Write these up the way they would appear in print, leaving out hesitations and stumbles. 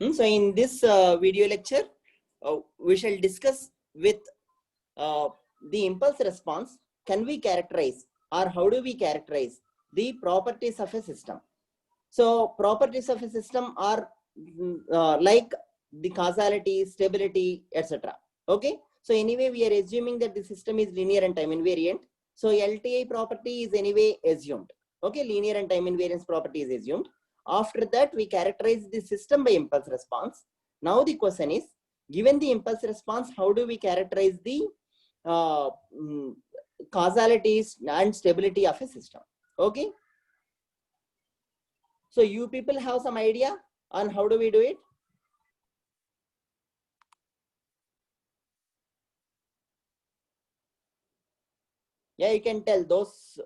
So in this video lecture, we shall discuss with the impulse response. Can we characterize, or how do we characterize the properties of a system? So properties of a system are like the causality, stability, etc. Okay. So anyway, we are assuming that the system is linear and time invariant. So LTI property is anyway assumed. Okay, linear and time invariance property is assumed. After that, we characterize the system by impulse response. Now the question is, given the impulse response, how do we characterize the causalities and stability of a system? Okay. So you people have some idea on how do we do it? Yeah, you can tell those.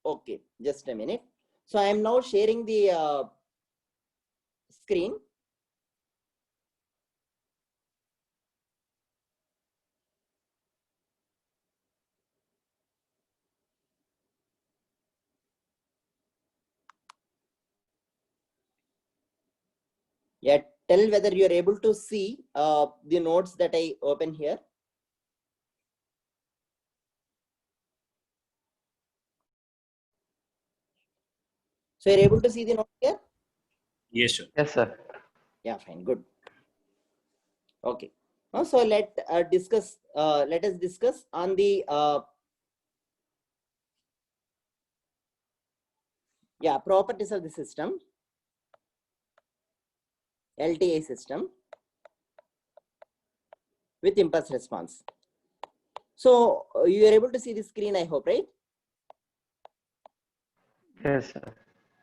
Okay, just a minute. So I am now sharing the screen. Yeah, tell whether you are able to see the notes that I open here. So you're able to see the notes here? Yes, sir. Yes, sir. Yeah, fine, good. Okay. So let us discuss on the properties of the system, LTI system with impulse response. So you are able to see the screen, I hope, right? Yes, sir.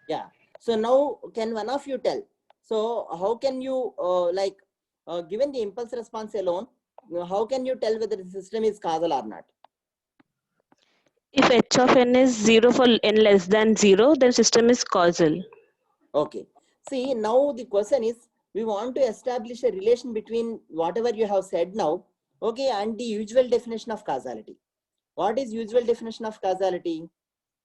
Yeah. So now can one of you tell? So how can you given the impulse response alone, how can you tell whether the system is causal or not? If h of n is 0 for n less than 0, then system is causal. Okay. See, now the question is, we want to establish a relation between whatever you have said now, okay, and the usual definition of causality. What is usual definition of causality?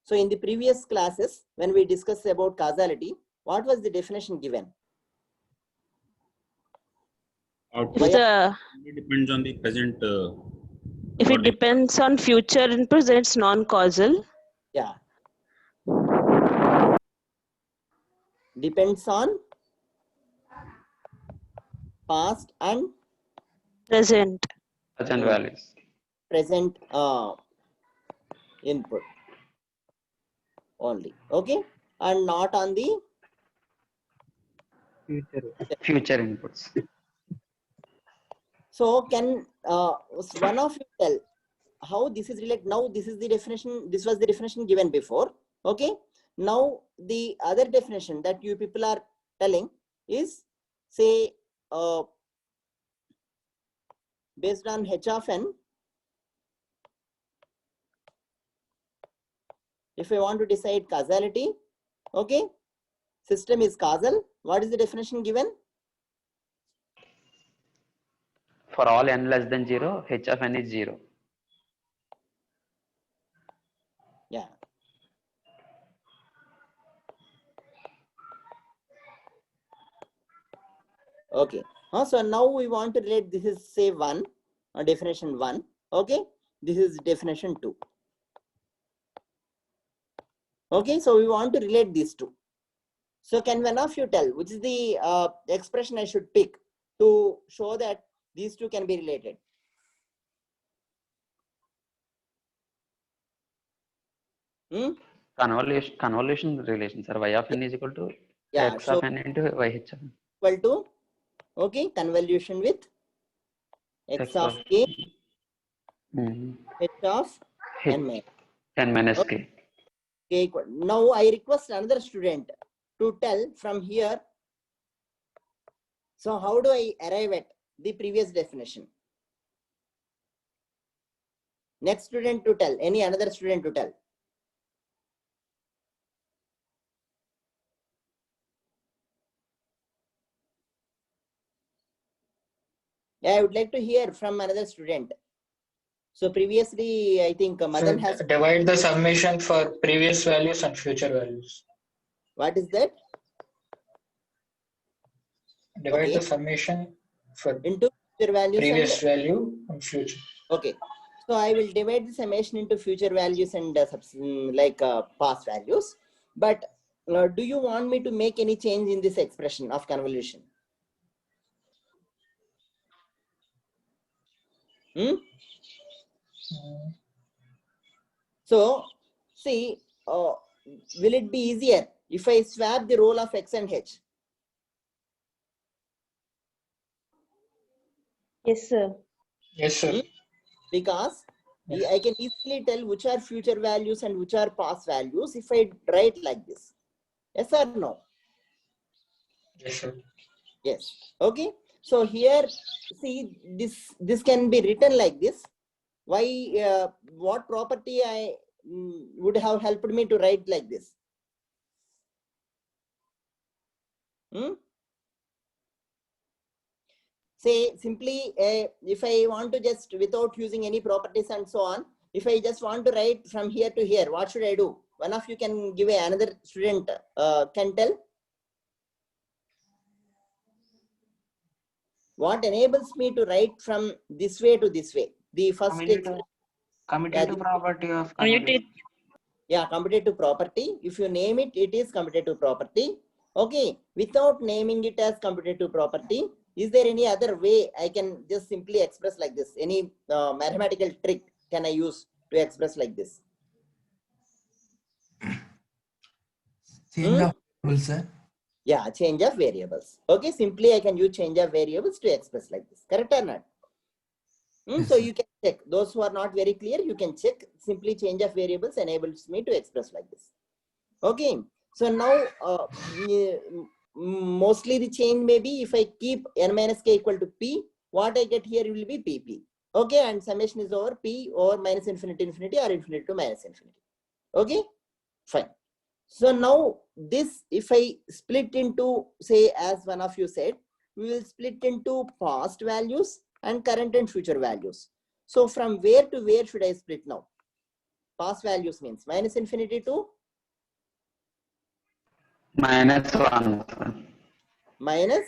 So in the previous classes, when we discussed about causality, what was the definition given? If the It depends on the present. if it depends on future inputs, then it's non-causal. Yeah. Depends on past and Present. Present values. present input only, okay, and not on the Future inputs. So can one of you tell how this is related? Now this is the definition, this was the definition given before, okay. Now the other definition that you people are telling is, say, based on h of n, if I want to decide causality, okay, system is causal. What is the definition given? For all n less than 0, h of n is 0. Yeah. Okay. So now we want to relate, this is say 1, definition 1, okay, this is definition 2. Okay, so we want to relate these two. So can one of you tell which is the expression I should pick to show that these two can be related? Convolution relation, sir. Y of n is equal to x so of n into y h of n. Equal to, okay, convolution with x of k, h of n minus n minus okay. k. K. Now I request another student to tell from here. So how do I arrive at the previous definition? Next student to tell, any another student to tell. Yeah, I would like to hear from another student. So previously, I think Madan has. Divide the summation for previous values and future values. What is that? Divide Okay. the summation for Into future values previous and value and future. okay. So I will divide the summation into future values and past values. But do you want me to make any change in this expression of convolution? Hmm? So see, will it be easier if I swap the role of X and H? Yes, sir. Yes, sir. Because Yes. I can easily tell which are future values and which are past values if I write like this. Yes or no? Yes, sir. Yes. Okay. So here, see, this can be written like this. Why? What property I would have helped me to write like this? Hmm? Say simply, if I want to just without using any properties and so on, if I just want to write from here to here, what should I do? One of you can give another student can tell. What enables me to write from this way to this way? The first Commutative property of convolution. yeah, commutative property. If you name it, it is commutative property. Okay. Without naming it as commutative property, is there any other way I can just simply express like this? Any mathematical trick can I use to express like this? Change of variables, sir. Yeah, change of variables. Okay, simply I can use change of variables to express like this. Correct or not? Yes, So sir. you can check. Those who are not very clear, you can check. Simply change of variables enables me to express like this. Okay. So now mostly the change may be if I keep n minus k equal to p, what I get here will be pp. Okay, and summation is over p or minus infinity infinity or infinity to minus infinity. Okay, fine. So now this, if I split into, say, as one of you said, we will split into past values and current and future values. So from where to where should I split now? Past values means minus infinity to -1. minus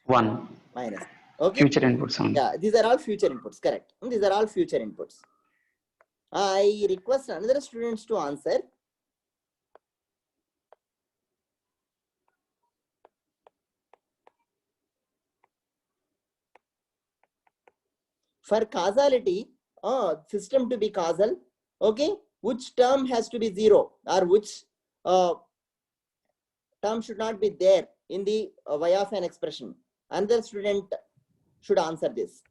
One. minus. Okay. Future inputs only. Yeah, these are all future inputs. Correct. These are all future inputs. I request another students to answer. For causality, system to be causal, okay, which term has to be zero or which term should not be there in the y of an expression? Another student should answer this.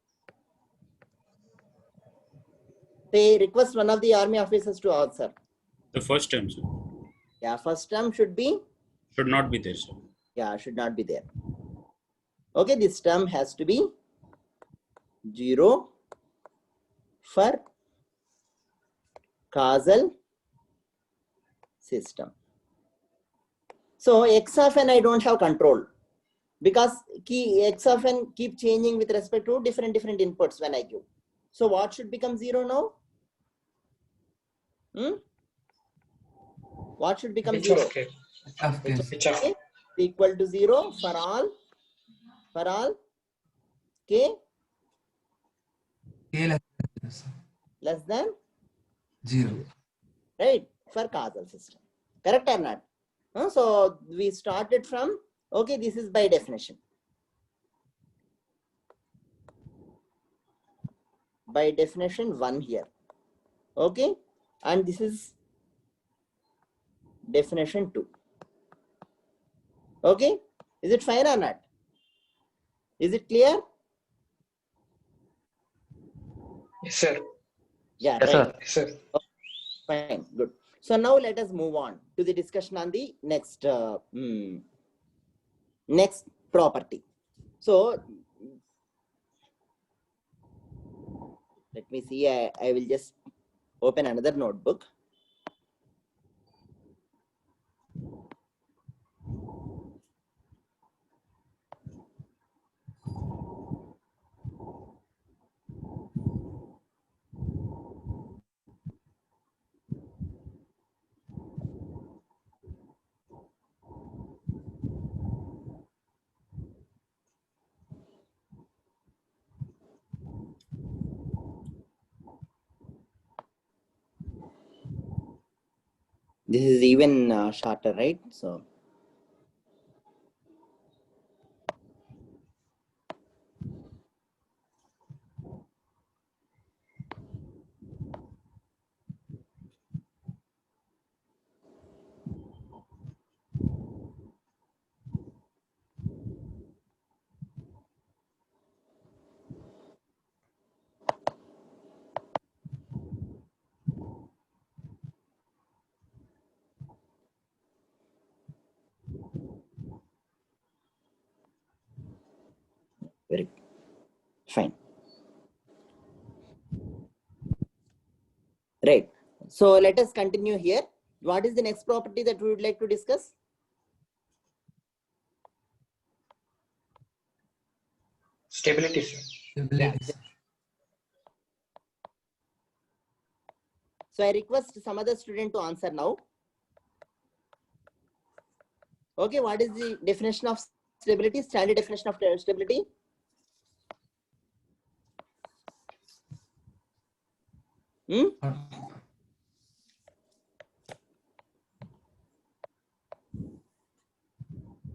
They request one of the army officers to answer. The first term, sir, Yeah, first term should be, should not be there, sir. yeah, should not be there. Okay, this term has to be 0 for causal system. So x of n I don't have control because x of n keep changing with respect to different inputs when I give. So what should become 0 now? What should become H 0? of k. Of H case. of H of k equal to 0 for all k K less than 0. right for causal system. Correct or not? So we started from, okay, this is by definition. By definition 1 here. Okay, and this is definition 2. Okay, is it fine or not? Is it clear? Yes, sir. Yeah, Yes, right. sir. Yes, sir. Fine, good. So now let us move on to the discussion on the next next property. So let me see. I will just open another notebook. This is even shorter, right? So very fine. Right. So let us continue here. What is the next property that we would like to discuss? Stability, sir. Stability, sir. So I request some other student to answer now. Okay, what is the definition of stability? Standard definition of stability? Hmm?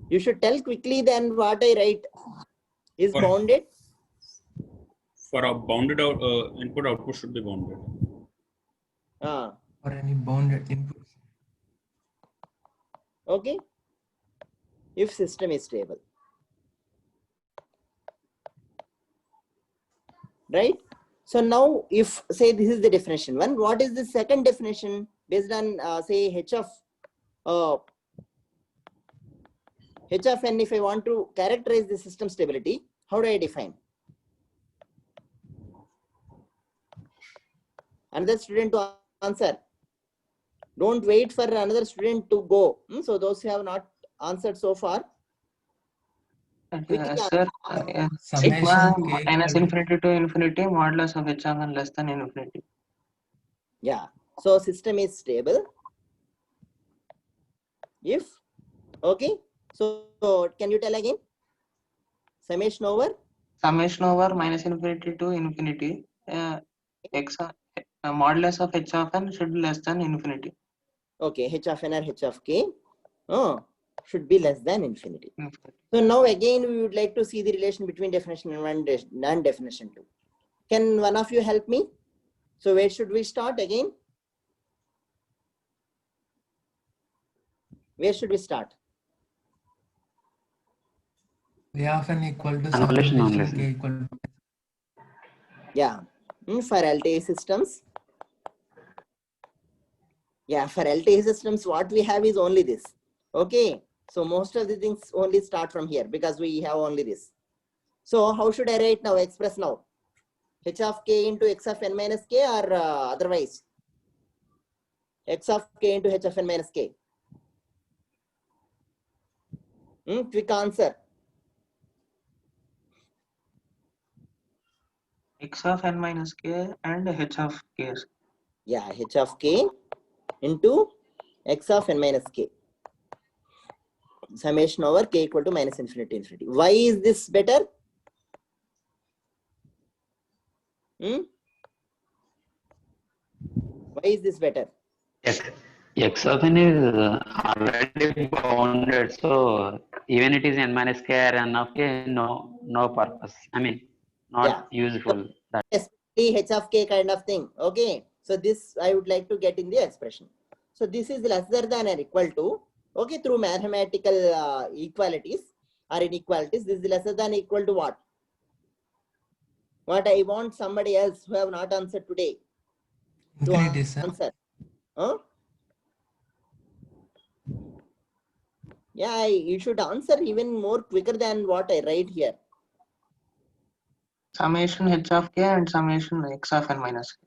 You should tell quickly then what I write is For- bounded. For a bounded out, input output should be bounded. Or any bounded input. Okay. If system is stable. Right? So now if say this is the definition one, what is the second definition based on say h of n? If I want to characterize the system stability, how do I define? Another student to answer. Don't wait for another student to go. So those who have not answered so far. Quickly Sir, Summation sigma k minus equal infinity to infinity modulus of h of n less than infinity. Yeah. So system is stable. If, okay. So can you tell again? Summation over? Summation over minus infinity to infinity. Modulus of h of n should be less than infinity. Okay. H of n or h of k should be less than infinity. So now again, we would like to see the relation between definition one and definition two. Can one of you help me? So where should we start again? Where should we start? y of n equal to Convolution only, summation sir. k equal to Yeah. For LTE systems. Yeah, for LTE systems, what we have is only this. Okay. So most of the things only start from here because we have only this. So how should I write now, express now? H of k into x of n minus k or otherwise? X of k into h of n minus k. Quick answer. X of n minus k and h of k. Yeah, h of k into x of n minus k. Summation over k equal to minus infinity to infinity. Why is this better? Why is this better? X of n is already bounded, so even it is n minus k or n of k, no purpose. I mean, not useful. That Especially h of k kind of thing. Okay. So this I would like to get in the expression. So this is lesser than or equal to, okay, through mathematical equalities or inequalities, this is lesser than or equal to what? What I want somebody else who have not answered today to infinity, sir. answer. Huh? Yeah, you should answer even more quicker than what I write here. Summation h of k and summation x of n minus k.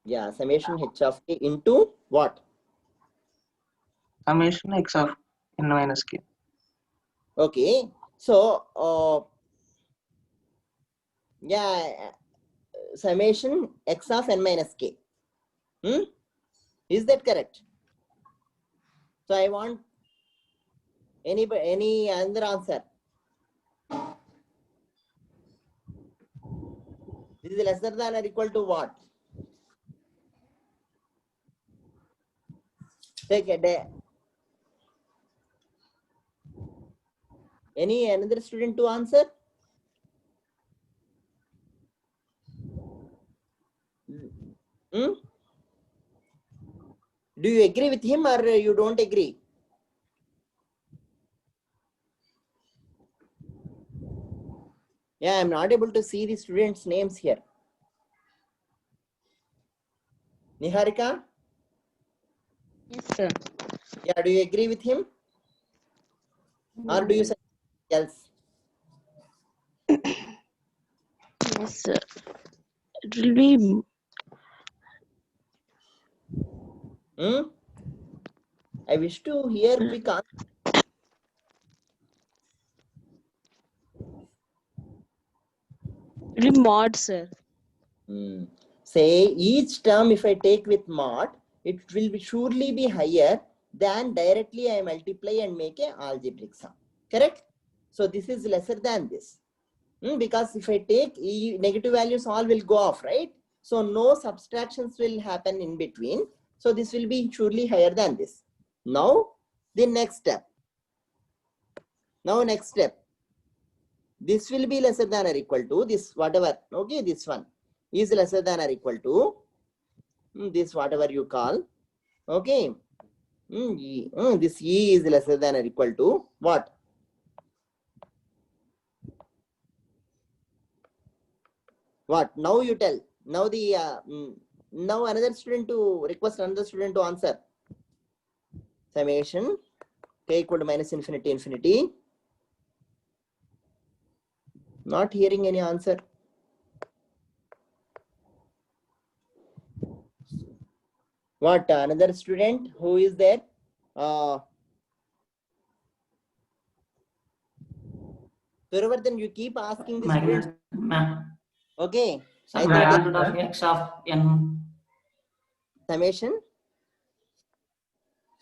Yeah, summation h of k into what? Summation x of n minus k. Okay. So, yeah, summation x of n minus k. Is that correct? So I want any other answer. This is lesser than or equal to what? Take a day. Any another student to answer? Hmm? Do you agree with him or you don't agree? Yeah, I'm not able to see the students' names here. Niharika? Yes, sir. Yeah, do you agree with him? Or do you say else? Yes, sir. It will be Hmm? I wish to hear quick answer. mod, sir. Say each term if I take with mod, it will be surely be higher than directly I multiply and make a algebraic sum. Correct? So this is lesser than this. Because if I take negative values, all will go off, right? So no subtractions will happen in between. So this will be surely higher than this. Now the next step. Now next step. This will be lesser than or equal to this whatever. Okay, this one is lesser than or equal to this whatever you call. Okay. This E is lesser than or equal to what? What? Now you tell. Now the now another student to request another student to answer. Summation k equal to minus infinity infinity. Not hearing any answer. What? Another student who is there? Then you keep asking the students. Okay. I think magnitude of x of n. Summation.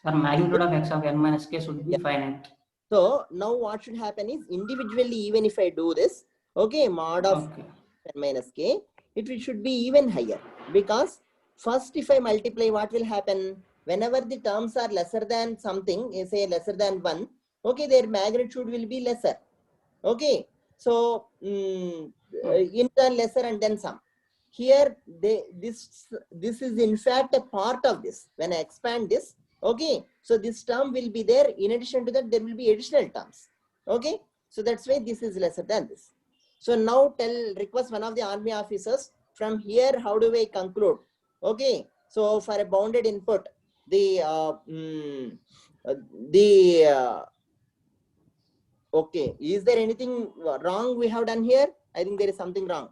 Sir, magnitude of x of n minus k should be finite. So now what should happen is individually, even if I do this, okay, mod of n minus k, it should be even higher, because first if I multiply, what will happen? Whenever the terms are lesser than something, say lesser than 1, okay, their magnitude will be lesser. Okay, so in turn lesser and then some. Here this is in fact a part of this. When I expand this, okay, so this term will be there. In addition to that, there will be additional terms. Okay, so that's why this is lesser than this. So now request one of the army officers from here. How do I conclude? Okay, so for a bounded input, okay, is there anything wrong we have done here? I think there is something wrong.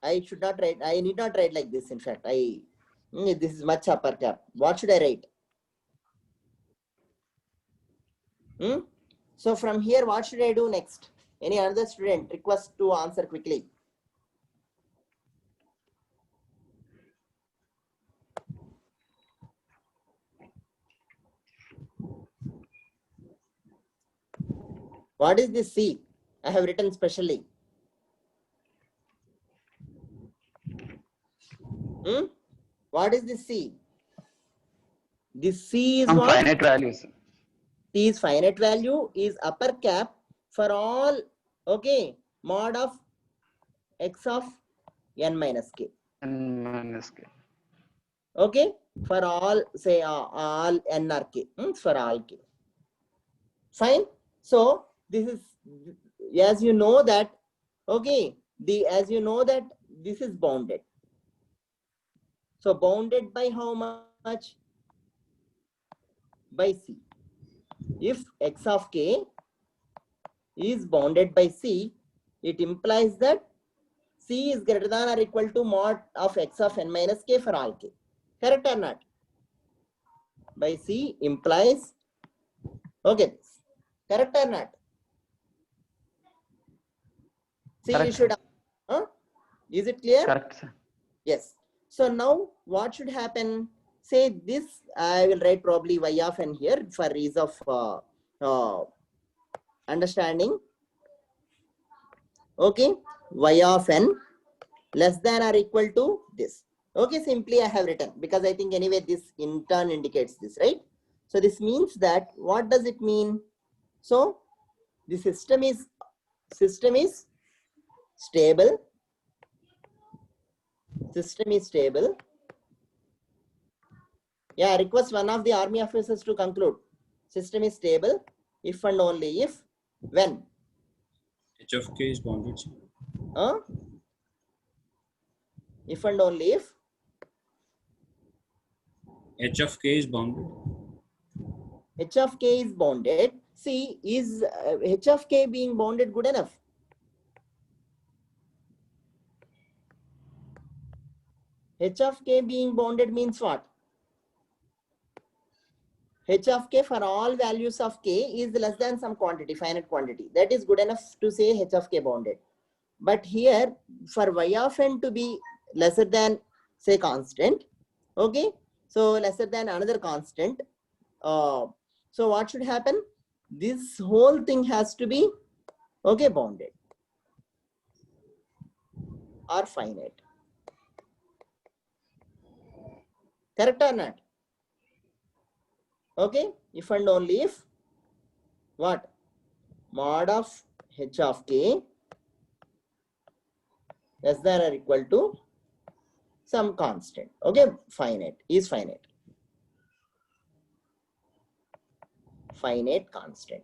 I should not write. I need not write like this. In fact, this is much upper cap. What should I write? So from here, what should I do next? Any other student request to answer quickly? What is this C? I have written specially. What is this C? This C is what? Finite values. C is finite value, is upper cap for all, okay, mod of x of n minus k. N minus k. Okay, for all, say all n or k, for all k. Fine. So this is, as you know that, okay, as you know that this is bounded. So bounded by how much? By C. If x of k is bounded by C, it implies that C is greater than or equal to mod of x of n minus k for all k. Correct or not? By C implies, okay, correct or not? See, correct. You should, is it clear? Correct, sir. Yes. So now what should happen? Say this, I will write probably y of n here for ease of understanding. Okay, y of n less than or equal to this. Okay, simply I have written because I think anyway this in turn indicates this, right? So this means that, what does it mean? So the system is stable. System is stable. Yeah, request one of the army officers to conclude. System is stable if and only if when H of k is bounded. if and only if H of k is bounded. h of k is bounded. See, is h of k being bounded good enough? H of k being bounded means what? H of k for all values of k is less than some quantity, finite quantity. That is good enough to say h of k bounded. But here for y of n to be lesser than, say, constant, okay, so lesser than another constant, so what should happen? This whole thing has to be, okay, bounded or finite. Correct or not? Okay, if and only if what? Mod of h of k less than or equal to some constant. Okay, finite is finite. Finite constant.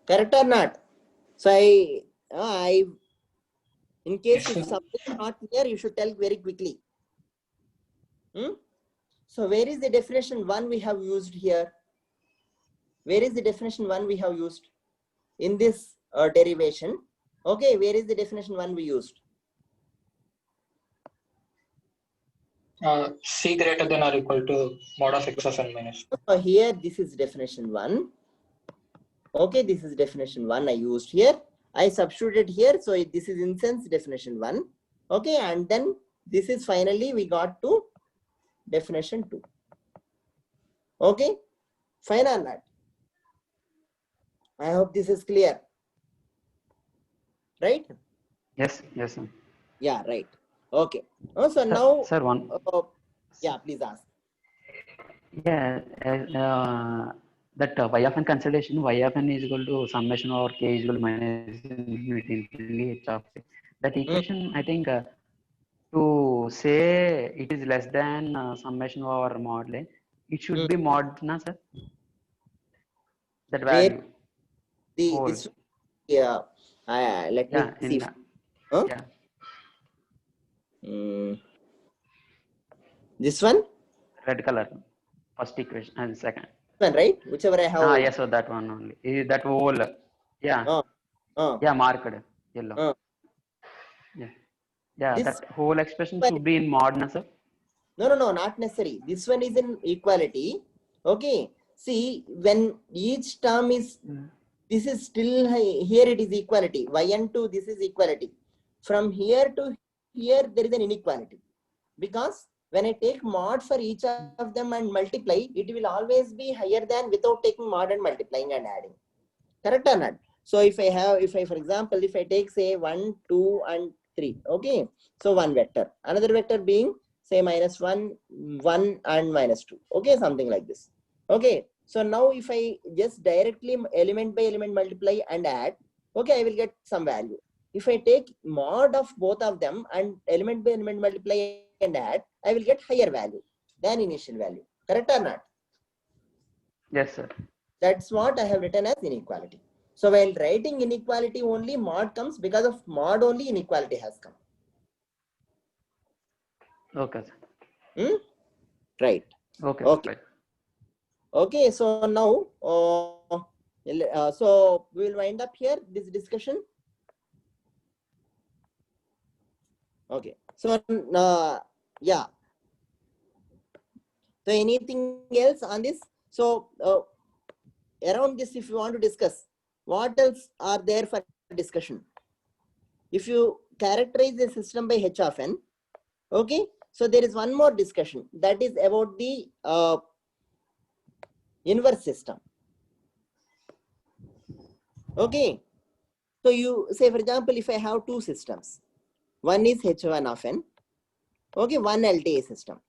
Correct or not? So I in case if something is not clear, you should tell very quickly. So where is the definition one we have used here? Where is the definition one we have used in this derivation? Okay, where is the definition one we used? C greater than or equal to mod of x of n minus. So here this is definition one. Okay, this is definition one I used here. I substituted here, so this is in sense definition one. Okay, and then this is finally we got to definition two. Okay, fine or not? I hope this is clear. Right? Yes, yes, sir. Yeah, right. Okay. So now, Sir, one. yeah, please ask. Yeah, that y of n consideration, y of n is equal to summation over k is equal to minus infinity h of k. That equation, I think, to say it is less than summation over mod, it should be mod, na, sir? That value. Where this, yeah, let me see. Yeah. This one? Red color. First equation and second. One, right? Whichever I have. Yes, so that one only. Is that whole? Yeah. Yeah, marked yellow. Yeah, This, that whole expression should be in mod, na, sir? No, not necessary. This one is in equality. Okay. See, when each term is, this is still here it is equality. Yn to this is equality. From here to here there is an inequality. Because when I take mod for each of them and multiply, it will always be higher than without taking mod and multiplying and adding. Correct or not? So if I, for example, if I take say 1, 2 and 3, okay. So one vector, another vector being say -1, 1 and -2. Okay, something like this. Okay. So now if I just directly element by element multiply and add, okay, I will get some value. If I take mod of both of them and element by element multiply and add, I will get higher value than initial value. Correct or not? Yes, sir. That's what I have written as inequality. So while writing inequality only, mod comes, because of mod only inequality has come. Okay, sir. Right. Okay. Okay. Right. Okay. So now, so we will wind up here this discussion. Okay. So yeah. So anything else on this? So around this, if you want to discuss, what else are there for discussion? If you characterize the system by h of n, okay. So there is one more discussion, that is about the inverse system. Okay. So you say, for example, if I have two systems, one is H1 of n, okay, one LTA system,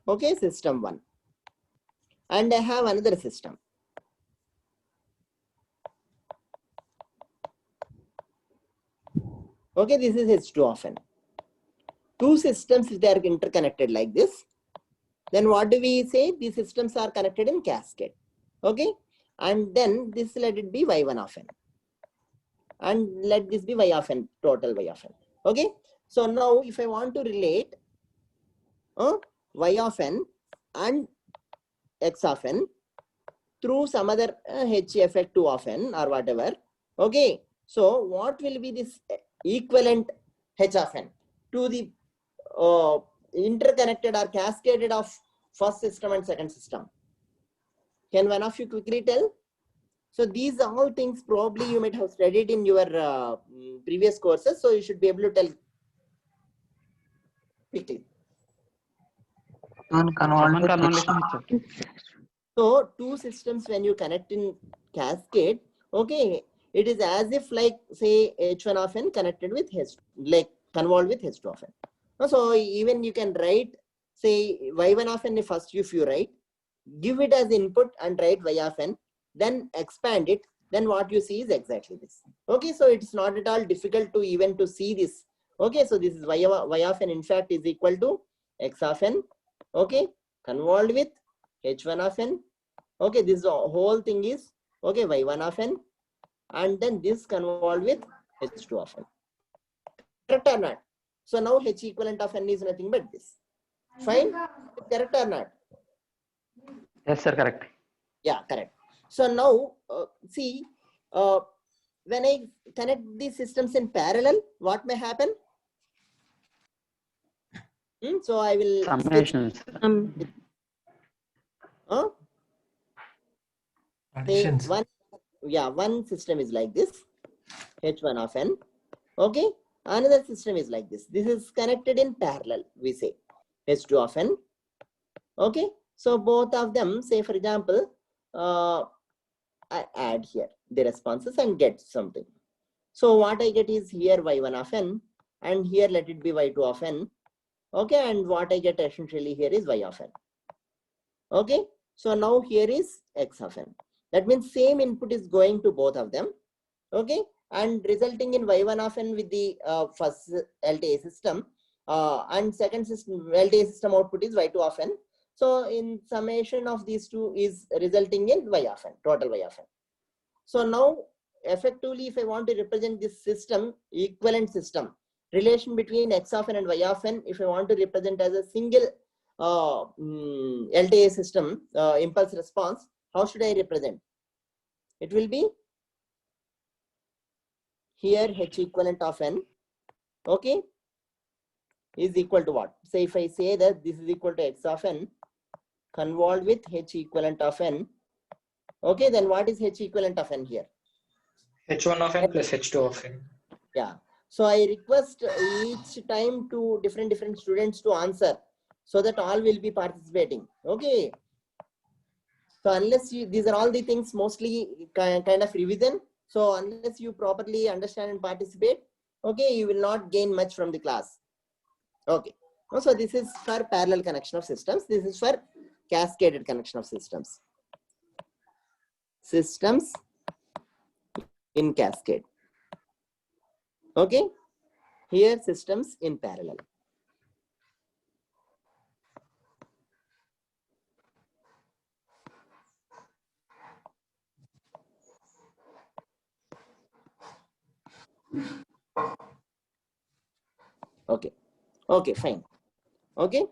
okay, system 1, and I have another system. Okay, this is H2 of n. Two systems, if they are interconnected like this, then what do we say? These systems are connected in cascade. Okay, and then this, let it be y1 of n, and let this be y of n, total y of n. Okay, so now if I want to relate y of n and x of n through some other h effect 2 of n or whatever, okay, so what will be this equivalent h of n to the interconnected or cascaded of first system and second system? Can one of you quickly tell? So these are all things probably you might have studied in your previous courses, so you should be able to tell quickly. One Someone convolved with convolution. So two systems, when you connect in cascade, okay, it is as if like say h1 of n connected with h, like convolved with h2 of n. So even you can write, say y1 of n first, if you write, give it as input and write y of n, then expand it, then what you see is exactly this. Okay, so it's not at all difficult to even to see this. Okay, so this is y of n in fact is equal to x of n, okay, convolved with h1 of n. Okay, this whole thing is, okay, y1 of n, and then this convolved with h2 of n. Correct or not? So now h equivalent of n is nothing but this. Fine? Correct or not? Yes, sir, correct. Yeah, correct. So now, see, when I connect these systems in parallel, what may happen? So I will sketch. Summations. Say Additions. one system is like this, h1 of n. Okay, another system is like this. This is connected in parallel, we say h2 of n. Okay, so both of them, say for example, I add here the responses and get something. So what I get is here y1 of n, and here let it be y2 of n. Okay, and what I get essentially here is y of n. Okay, so now here is x of n. That means same input is going to both of them. Okay, and resulting in y1 of n with the first LTA system, and second system LTA system output is y2 of n. So in summation of these two is resulting in y of n, total y of n. So now effectively, if I want to represent this system, equivalent system, relation between x of n and y of n, if I want to represent as a single LTA system, impulse response, how should I represent? It will be here h equivalent of n, okay, is equal to what? So if I say that this is equal to x of n convolved with h equivalent of n, okay, then what is h equivalent of n here? h1 of n plus h2 of n. Yeah. So I request each time to different students to answer, so that all will be participating. Okay. So unless you, these are all the things mostly kind of revision. So unless you properly understand and participate, okay, you will not gain much from the class. Okay. So this is for parallel connection of systems. This is for cascaded connection of systems. Systems in cascade. Okay. Here systems in parallel. Okay. Okay, fine. Okay.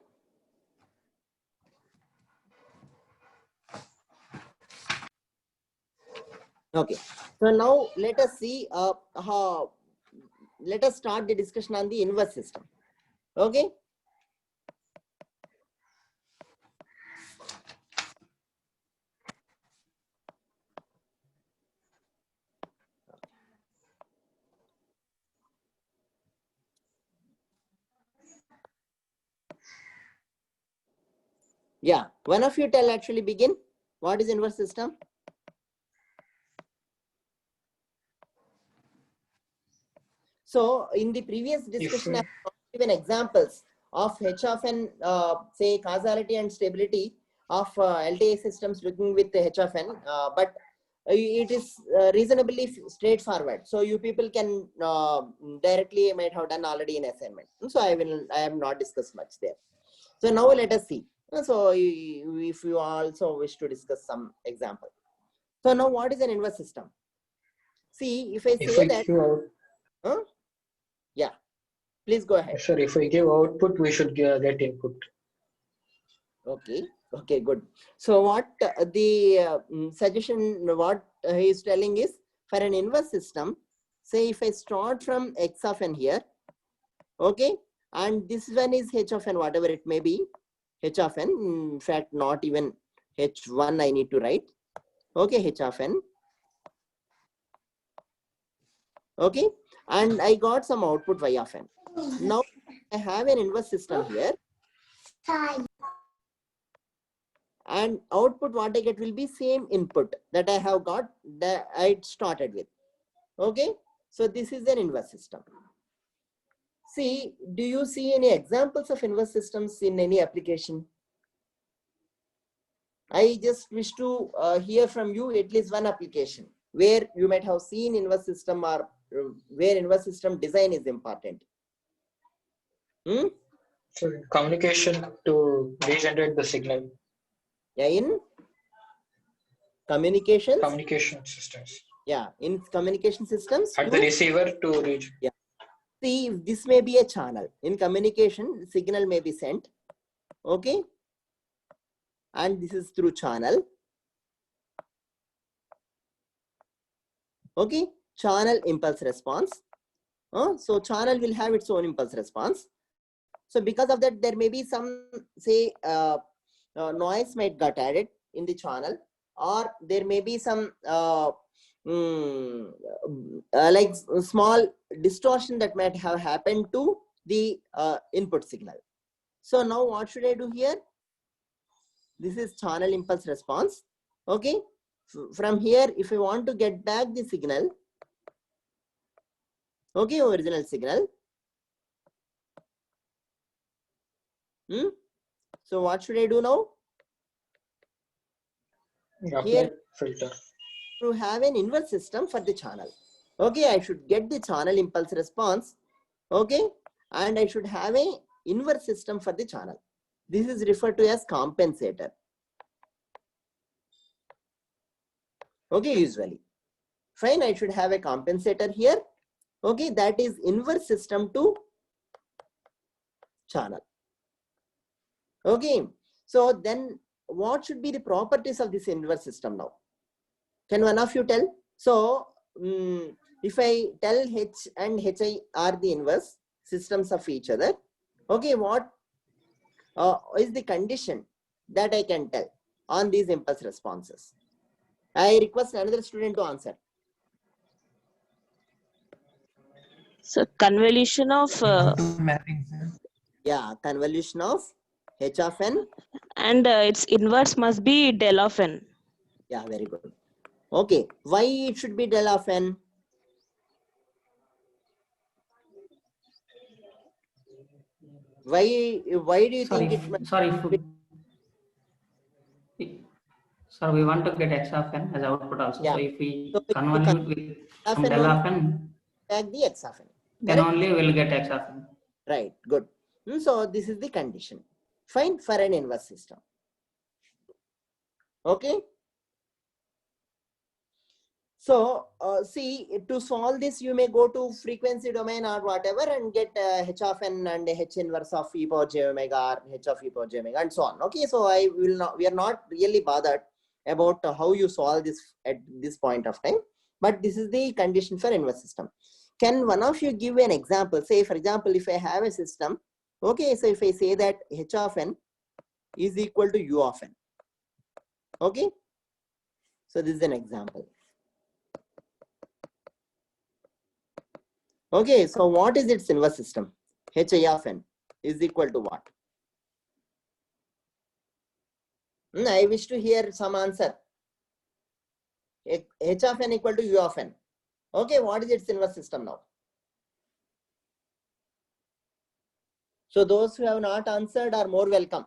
Okay. So now let us see how, let us start the discussion on the inverse system. Okay. Yeah. One of you tell actually begin. What is inverse system? So in the previous discussion, I have given examples of H of n, say causality and stability of LTI systems looking with the H of n, but it is reasonably straightforward. So you people can directly might have done already in assignment. So I have not discussed much there. So now let us see. So if you also wish to discuss some example. So now what is an inverse system? See, if I If say we that, give out, yeah, please go ahead. sir, if we give output, we should get input. Okay, good. So what the suggestion, what he is telling is, for an inverse system, say if I start from x of n here, okay, and this one is h of n, whatever it may be, h of n, in fact, not even h1 I need to write, okay, h of n, okay, and I got some output y of n. Now I have an inverse system here, and output what I get will be same input that I have got, that I started with. Okay, so this is an inverse system. See, do you see any examples of inverse systems in any application? I just wish to hear from you at least one application where you might have seen inverse system, or where inverse system design is important. So communication to regenerate the signal. Yeah, in communications. Communication systems. Yeah, in communication systems. At the receiver to reach. Yeah. See, this may be a channel. In communication, signal may be sent. Okay. And this is through channel. Okay. Channel impulse response. So channel will have its own impulse response. So because of that, there may be some, say, noise might get added in the channel, or there may be some like small distortion that might have happened to the input signal. So now what should I do here? This is channel impulse response. Okay. From here, if I want to get back the signal, okay, original signal. So what should I do now? Here, filter. To have an inverse system for the channel. Okay, I should get the channel impulse response. Okay, and I should have a inverse system for the channel. This is referred to as compensator. Okay, usually. Fine, I should have a compensator here. Okay, that is inverse system to channel. Okay, so then what should be the properties of this inverse system now? Can one of you tell? So if I tell H and Hi are the inverse systems of each other, okay, what is the condition that I can tell on these impulse responses? I request another student to answer. So convolution of mapping, sir. Yeah, convolution of H of n. And its inverse must be del of n. Yeah, very good. Okay, why it should be del of n? Why do you think it must Sir, we want to get x of n as output also. Yeah. So if we So if you convolute with some del of n, back the x of n. then only we'll get x of n. Right, good. So this is the condition. Fine, for an inverse system. Okay. So see, to solve this, you may go to frequency domain or whatever and get h of n and h inverse of e power j omega or h of e power j omega and so on. Okay, so I will not. We are not really bothered about how you solve this at this point of time. But this is the condition for inverse system. Can one of you give an example? Say, for example, if I have a system, okay, so if I say that h of n is equal to u of n, okay, so this is an example. Okay, so what is its inverse system? Hi of n is equal to what? I wish to hear some answer. H of n equal to u of n. Okay, what is its inverse system now? So those who have not answered are more welcome.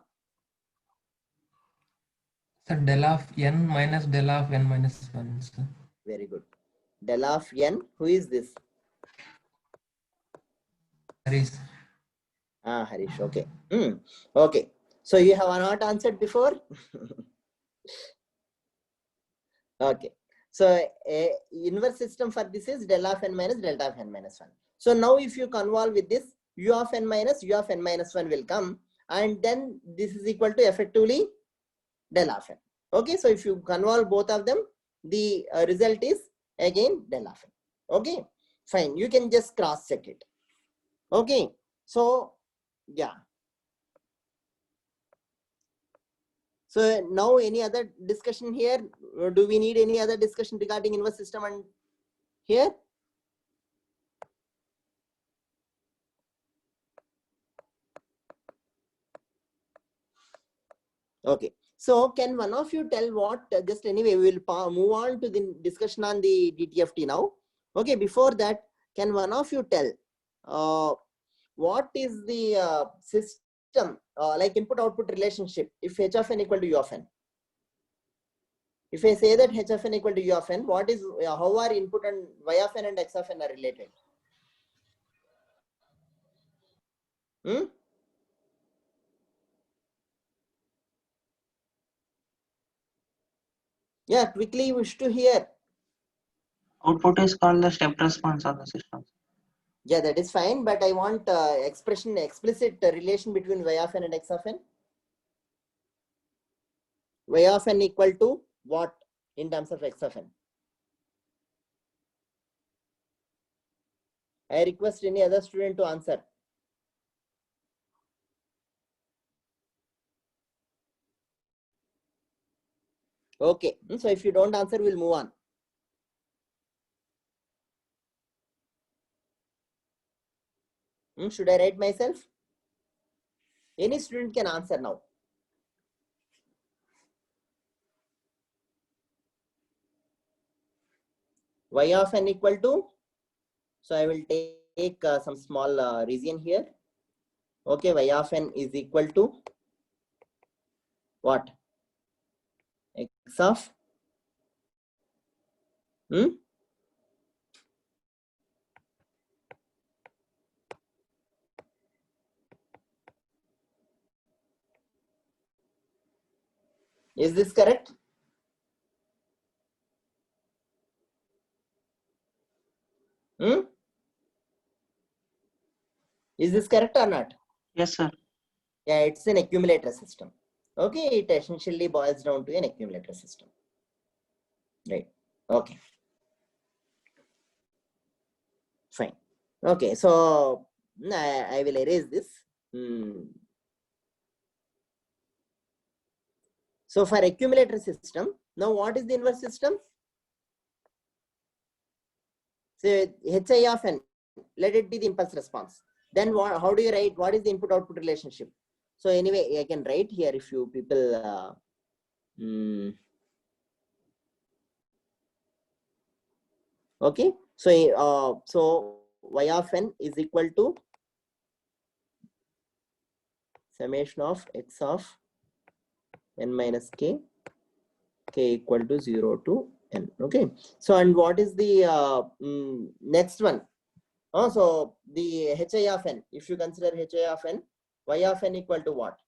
So del of n minus del of n minus 1. So Very good. Del of n, who is this? Harish. Ah, Harish, okay. Okay. So you have not answered before? Okay. So inverse system for this is del of n minus delta of n minus 1. So now if you convolve with this, u of n minus 1 will come, and then this is equal to effectively del of n. Okay, so if you convolve both of them, the result is again del of n. Okay, fine. You can just cross check it. Okay, so yeah. So now any other discussion here? Or do we need any other discussion regarding inverse system and here? Okay. So can one of you tell what, just anyway, we will move on to the discussion on the DTFT now. Okay, before that, can one of you tell what is the system, like input-output relationship, if h of n equal to u of n? If I say that h of n equal to u of n, what is, how are input and y of n and x of n are related? Yeah, quickly wish to hear. Output is called the step response of the system. Yeah, that is fine, but I want explicit relation between y of n and x of n. Y of n equal to what in terms of x of n? I request any other student to answer. Okay, so if you don't answer, we'll move on. Should I write myself? Any student can answer now. Y of n equal to, so I will take some small region here. Okay, y of n is equal to what? X of Is this correct? Is this correct or not? Yes, sir. Yeah, it's an accumulator system. Okay, it essentially boils down to an accumulator system. Right. Okay. Fine. Okay, so I will erase this. So for accumulator system, now what is the inverse system? So hi of n, let it be the impulse response. Then what, how do you write, what is the input output relationship? So anyway, I can write here if you people okay, so so y of n is equal to summation of x of n minus k equal to 0 to n. Okay, so and what is the next one? So the hi of n, if you consider hi of n, y of n equal to what?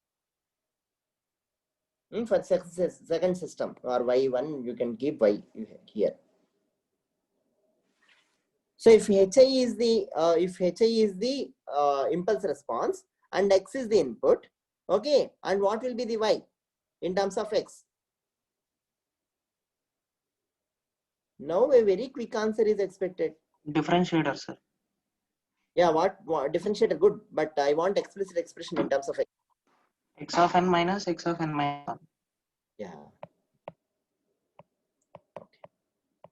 For second system or y1, you can keep y here. So if hi is the impulse response and x is the input, okay, and what will be the y in terms of x? Now a very quick answer is expected. Differentiator, sir. Yeah, what differentiator? Good, but I want explicit expression in terms of x. X of n minus x of n minus 1. Yeah.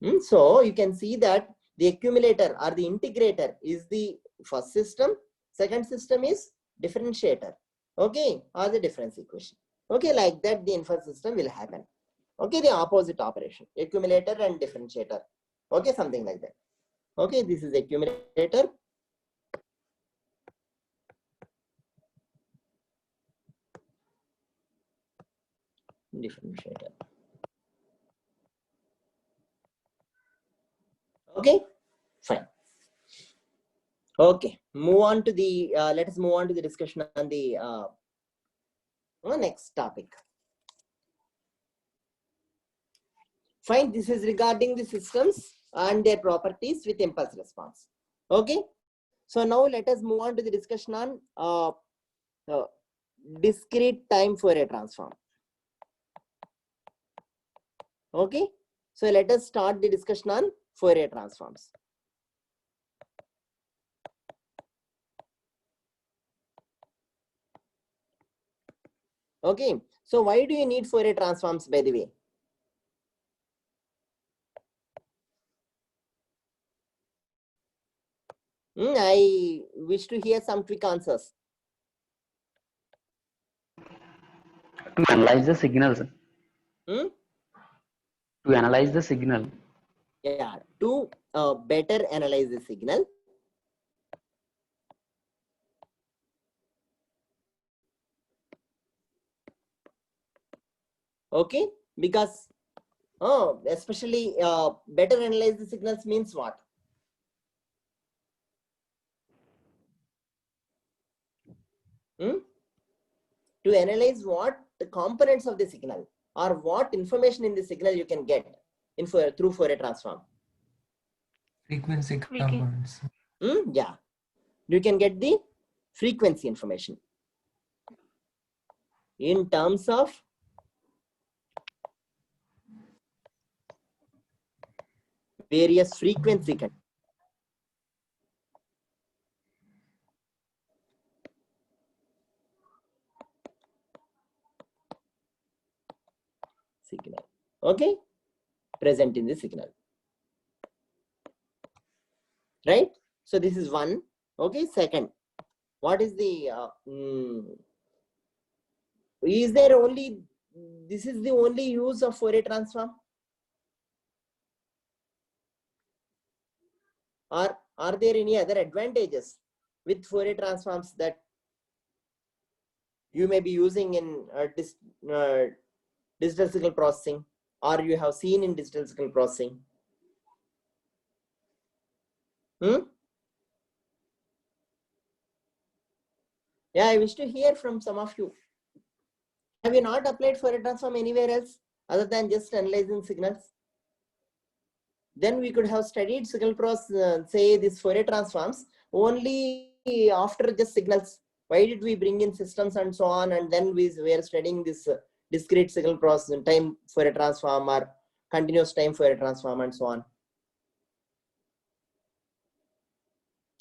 Okay. So you can see that the accumulator or the integrator is the first system. Second system is differentiator. Okay, or the difference equation. Okay, like that the inverse system will happen. Okay, the opposite operation, accumulator and differentiator. Okay, something like that. Okay, this is accumulator. differentiator. Okay, fine. Okay, move on to the let us move on to the discussion on the next topic. Fine, this is regarding the systems and their properties with impulse response. Okay, so now let us move on to the discussion on discrete time Fourier transform. Okay, so let us start the discussion on Fourier transforms. Okay, so why do you need Fourier transforms, by the way? I wish to hear some quick answers. To analyze the signals. Hmm? To analyze the signal. Yeah, to better analyze the signal. Okay, because especially better analyze the signals means what? To analyze what the components of the signal or what information in the signal you can get in through Fourier transform. Frequency components. Yeah, you can get the frequency information in terms of various frequency conditions. Signal, okay, present in the signal, right? So this is one. Okay, second, what is the is there only, this is the only use of Fourier transform, or are there any other advantages with Fourier transforms that you may be using in digital signal processing, or you have seen in digital signal processing? Yeah, I wish to hear from some of you. Have you not applied Fourier transform anywhere else other than just analyzing signals? Then we could have studied signal process, say this Fourier transforms only after just signals. Why did we bring in systems and so on, and then we were studying this discrete signal process, time Fourier transform or continuous time Fourier transform and so on?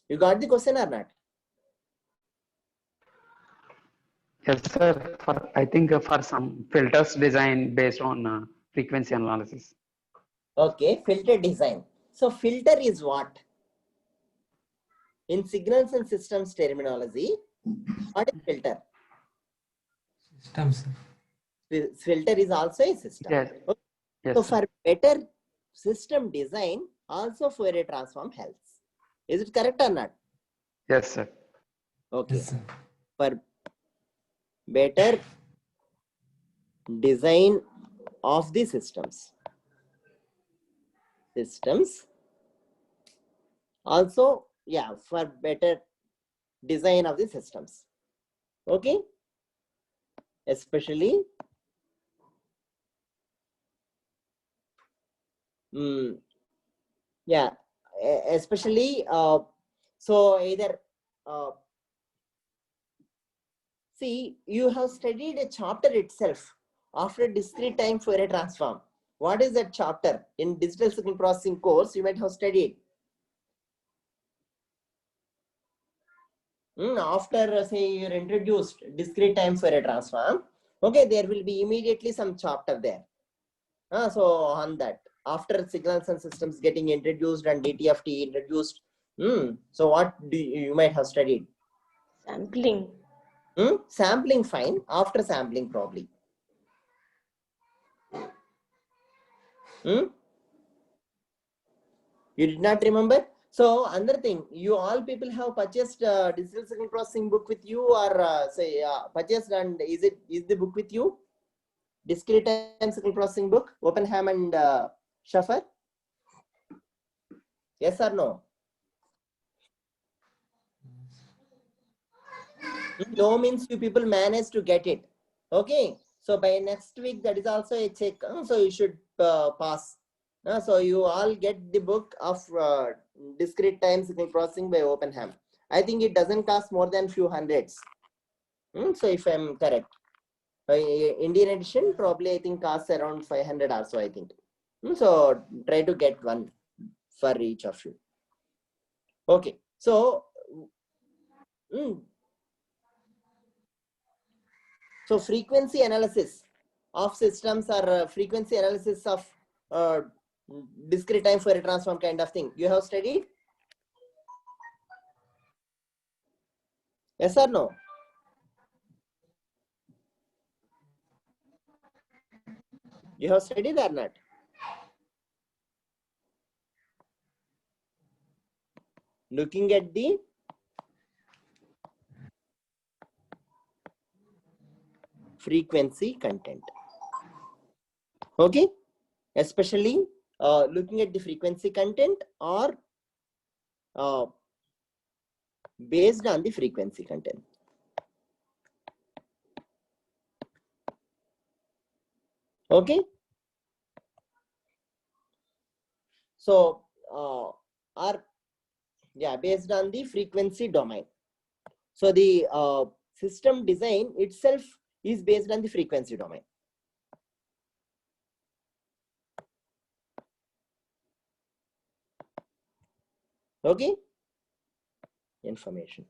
You got the question or not? Yes, sir. I think for some filters design based on frequency analysis. Okay, filter design. So filter is what? In signals and systems terminology, what is filter? Systems. Filter is also a system. Yes. Okay. Yes, So sir. for better system design, also Fourier transform helps. Is it correct or not? Yes, sir. Okay. Yes, sir. For better design of the systems. Also, yeah, for better design of the systems. Okay. Especially yeah, especially so either see, you have studied a chapter itself after discrete time Fourier transform. What is that chapter in digital signal processing course? You might have studied after say you're introduced discrete time Fourier transform. Okay, there will be immediately some chapter there. So on that, after signals and systems getting introduced and DTFT introduced, so what do you might have studied? Sampling. Sampling, fine. After sampling, probably. You did not remember? So another thing, you all people have purchased digital signal processing book with you, or say purchased, and is the book with you? discrete time signal processing book, Oppenheim and Schaffer? Yes or no? No means you people manage to get it. Okay. So by next week, that is also a check. So you should pass. So you all get the book of discrete time signal processing by Oppenheim. I think it doesn't cost more than few hundreds. So if I'm correct, Indian edition probably I think costs around 500 or so, I think. So try to get one for each of you. Okay. So so frequency analysis of systems or frequency analysis of discrete time Fourier transform kind of thing. You have studied? Yes or no? You have studied or not? Looking at the frequency content. Okay, especially looking at the frequency content or based on the frequency content. Okay, so based on the frequency domain. So the system design itself is based on the frequency domain. Okay, information.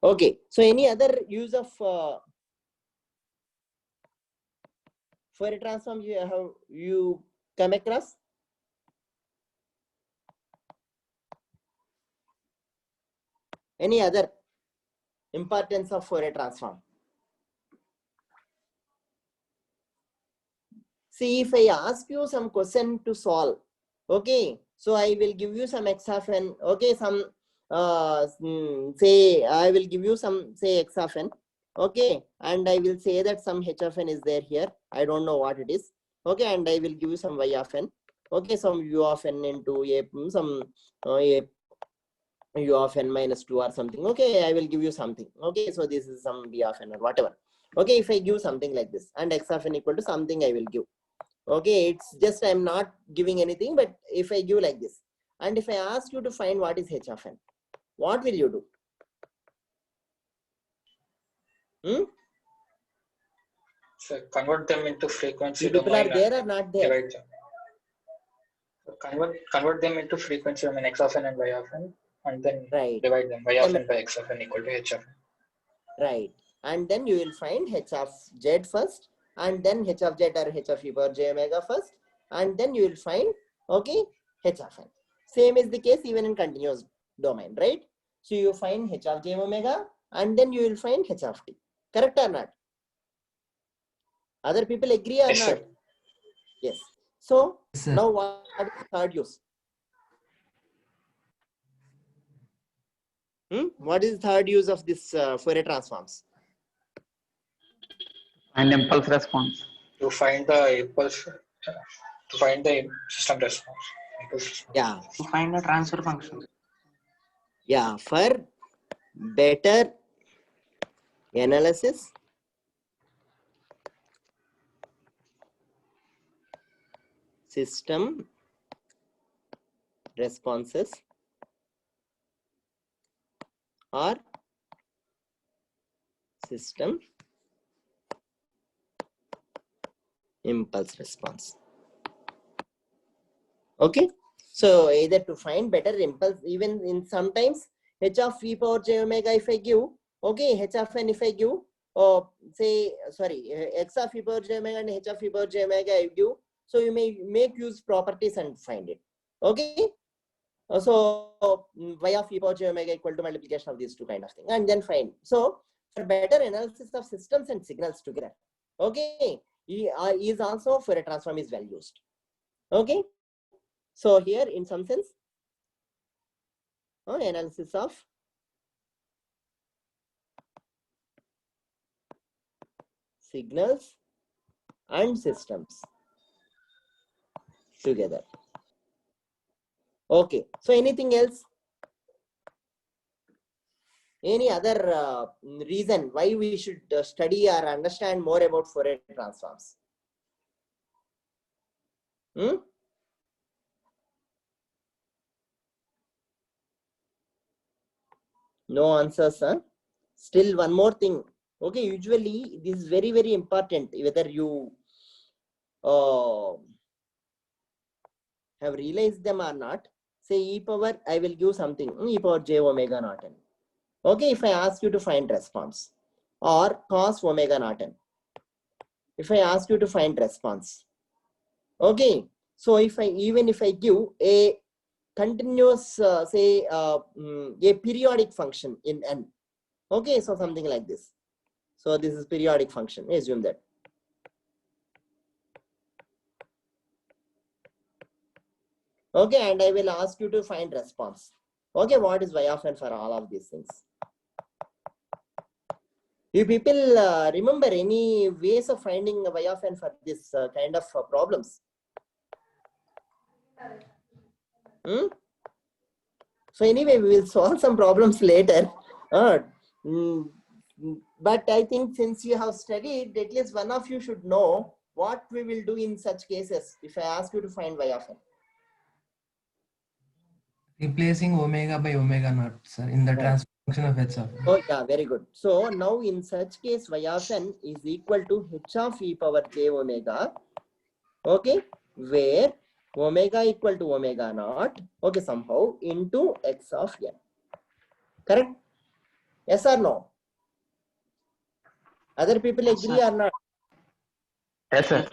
Okay, so any other use of Fourier transform you come across? Any other importance of Fourier transform? See, if I ask you some question to solve, okay, so I will give you some x of n, okay, some say I will give you some say x of n, okay, and I will say that some h of n is there here. I don't know what it is, okay, and I will give you some y of n, okay, some u of n into a some a u of n minus 2 or something, okay, I will give you something, okay, so this is some b of n or whatever, okay, if I give something like this and x of n equal to something I will give. Okay, it's just I'm not giving anything, but if I give like this, and if I ask you to find what is h of n, what will you do? So convert them into frequency You people domain. are there or not there? Divide them. So convert them into frequency domain x of n and y of n, and then divide them. Y of n by x of n equal to h of n. Right, and then you will find h of z first, and then h of z or h of e power j omega first, and then you will find, okay, h of n. Same is the case even in continuous domain, right? So you find h of j omega, and then you will find h of t. Correct or not? Other people agree or Yes, not? sir. Yes. So Yes, sir. now what is the third use? What is the third use of this Fourier transforms? And impulse response. To find the impulse, to find the system response. Impulse response. Yeah. To find the transfer function. Yeah, for better analysis, system responses or system impulse response. Okay, so either to find better impulse, even in sometimes h of e power j omega if I give, okay, h of n if I give, say sorry, x of e power j omega and h of e power j omega I give, so you may make use properties and find it. Okay, so y of e power j omega equal to multiplication of these two kind of thing, and then find. So for better analysis of systems and signals together, okay, is also Fourier transform is well used. Okay, so here in some sense, analysis of signals and systems together. Okay, so anything else? Any other reason why we should study or understand more about Fourier transforms? No answers, huh? Still one more thing. Okay, usually this is very, very important whether you have realized them or not. Say e power, I will give something, e power j omega naught n. Okay, if I ask you to find response, or cos omega naught n, if I ask you to find response. Okay, so even if I give a continuous, say a periodic function in n. Okay, so something like this. So this is periodic function, assume that. Okay, and I will ask you to find response. Okay, what is y of n for all of these things? You people remember any ways of finding y of n for this kind of problems? So anyway, we will solve some problems later. But I think since you have studied, at least one of you should know what we will do in such cases if I ask you to find y of n. Replacing omega by omega naught, sir, in the transfer function of h of n. Oh yeah, very good. So now in such case, y of n is equal to h of e power j omega. Okay, where omega equal to omega naught. Okay, somehow into x of n. Correct? Yes or no? Other people agree or not? Yes, sir.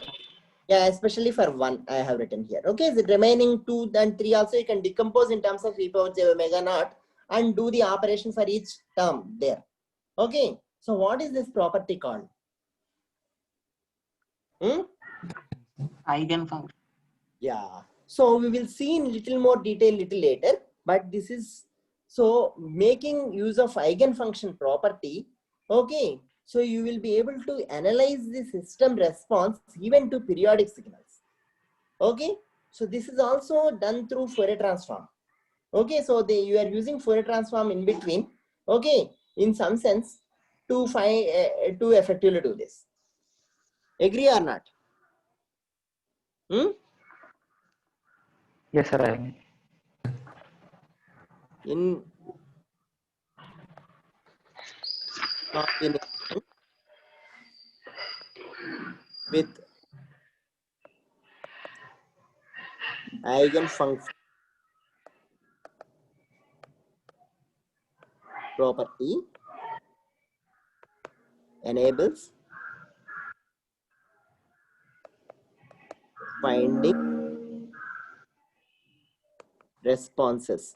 Yeah, especially for 1, I have written here. Okay, the remaining 2 and 3 also you can decompose in terms of e power j omega naught and do the operation for each term there. Okay, so what is this property called? Eigenfunction. Yeah, so we will see in little more detail little later, but this is so making use of eigenfunction property. Okay, so you will be able to analyze the system response even to periodic signals. Okay, so this is also done through Fourier transform. Okay, so you are using Fourier transform in between. Okay, in some sense to find to effectively do this. Agree or not? Yes, sir. I agree. In combination with eigenfunction property enables finding responses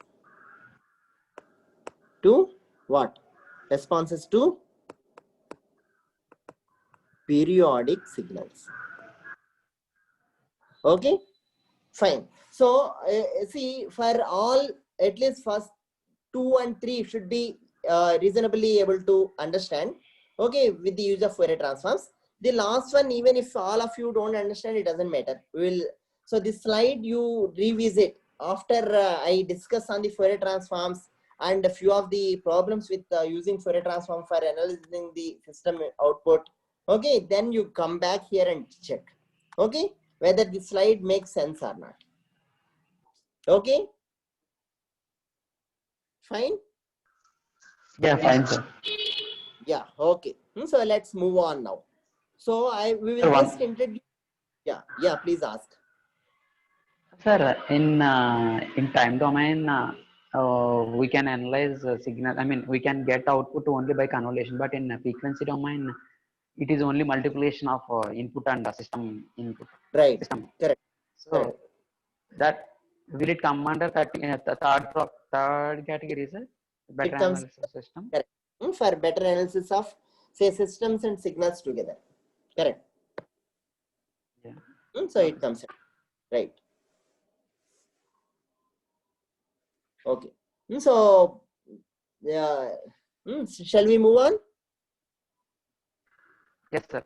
to what? Responses to periodic signals. Okay, fine. So see, for all at least first 2 and 3 should be reasonably able to understand. Okay, with the use of Fourier transforms. The last one, even if all of you don't understand, it doesn't matter. We will. So this slide you revisit after I discuss on the Fourier transforms and a few of the problems with using Fourier transform for analyzing the system output. Okay, then you come back here and check. Okay, whether the slide makes sense or not. Okay, fine. Yeah, fine, sir. Yeah, okay. So let's move on now. So we will just introduce. Yeah, please ask. Sir, in time domain, we can analyze signal. I mean, we can get output only by convolution, but in frequency domain, it is only multiplication of input and system input. Right. System. Correct. So correct. that will it come under third category, sir? Better analysis system. Correct. For better analysis of say systems and signals together. Correct. Yeah. So it comes in. Right. Okay. So shall we move on? Yes, sir.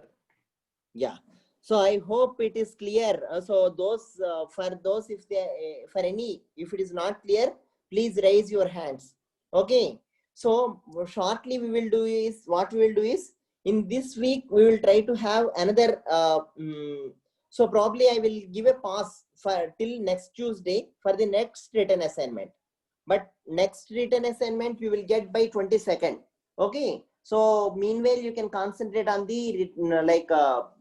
Yeah. So I hope it is clear. So those for those if they for any if it is not clear, please raise your hands. Okay. So shortly we will do is what we will do is in this week we will try to have another. So probably I will give a pause for till next Tuesday for the next written assignment. But next written assignment we will get by 22nd. Okay. So meanwhile you can concentrate on the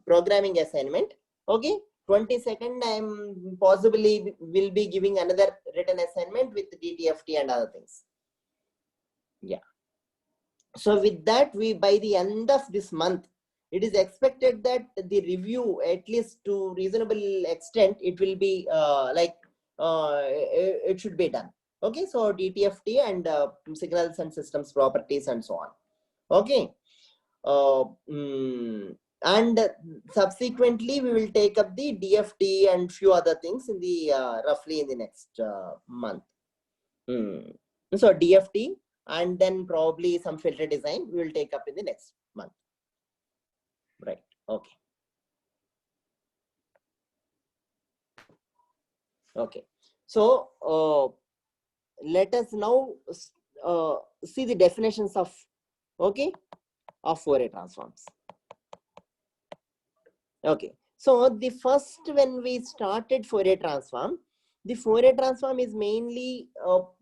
programming assignment. Okay. 22nd I am possibly will be giving another written assignment with DTFT and other things. Yeah. So with that, we by the end of this month, it is expected that the review, at least to reasonable extent, it will be it should be done. Okay, so DTFT and signals and systems properties and so on. Okay, and subsequently we will take up the DFT and few other things in the roughly in the next month. So DFT and then probably some filter design we will take up in the next month. Right. Okay. Okay. So let us now see the definitions of Fourier transforms. Okay. So the first when we started Fourier transform, the Fourier transform is mainly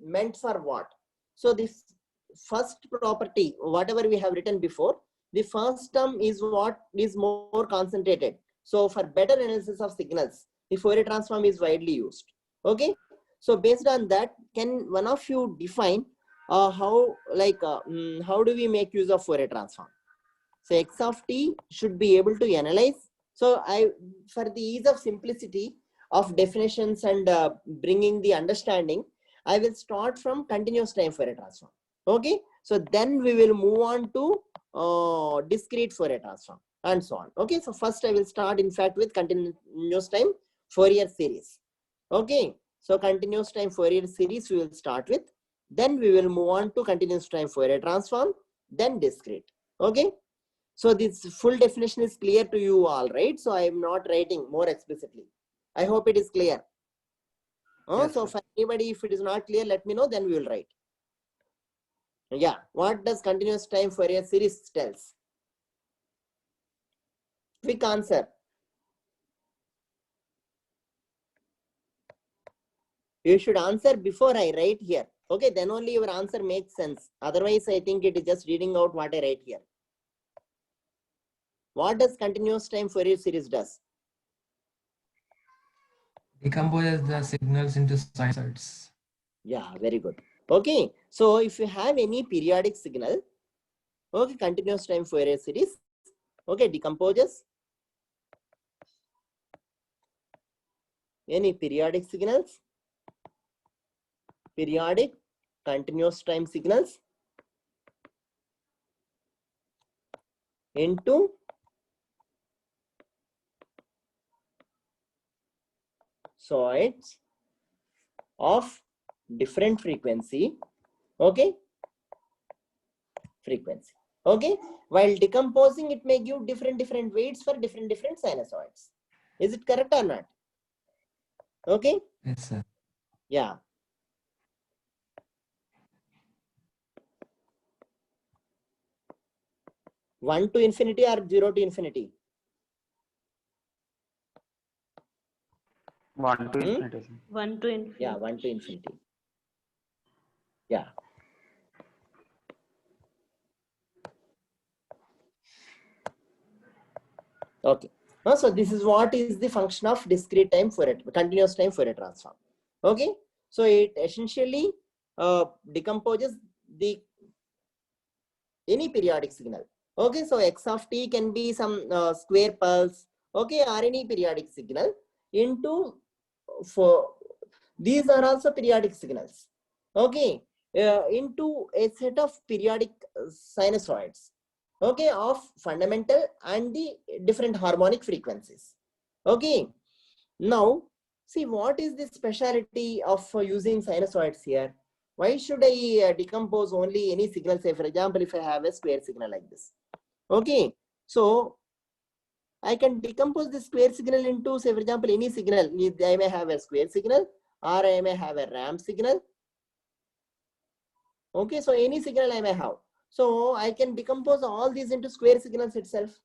meant for what? So this first property, whatever we have written before, the first term is what is more concentrated. So for better analysis of signals, the Fourier transform is widely used. Okay. So based on that, can one of you define how do we make use of Fourier transform? So x of t should be able to analyze. So for the ease of simplicity of definitions and bringing the understanding, I will start from continuous time Fourier transform. Okay. So then we will move on to discrete Fourier transform and so on. Okay. So first I will start in fact with continuous time Fourier series. Okay. So continuous time Fourier series we will start with. Then we will move on to continuous time Fourier transform, then discrete. Okay. So this full definition is clear to you all, right? So I am not writing more explicitly. I hope it is clear. Yes, so for anybody, if it is not clear, let me know, then we will write. Yeah. What does continuous time Fourier series tells? Quick answer. You should answer before I write here. Okay, then only your answer makes sense. Otherwise, I think it is just reading out what I write here. What does continuous time Fourier series does? Decomposes the signals into sinusoids. Yeah, very good. Okay, so if you have any periodic signal, okay, continuous time Fourier series, okay, decomposes any periodic signals, periodic continuous time signals into sinusoids of different frequency. Okay, frequency. Okay, while decomposing it may give different weights for different sinusoids. Is it correct or not? Okay. Yes, sir. Yeah. One to infinity or 0 to infinity? 1 to infinity. 1 to infinity. Yeah, 1 to infinity. Yeah. Okay. So this is what is the function of discrete time Fourier, continuous time Fourier transform. Okay. So it essentially decomposes any periodic signal. Okay. So x of t can be some square pulse. Okay, or any periodic signal into these are also periodic signals. Okay, into a set of periodic sinusoids. Okay, of fundamental and the different harmonic frequencies. Okay, now see what is the speciality of using sinusoids here. Why should I decompose only any signal? Say for example, if I have a square signal like this. Okay, so I can decompose the square signal into, say, for example, any signal. I may have a square signal or I may have a ramp signal. Okay, so any signal I may have. So I can decompose all these into square signals itself,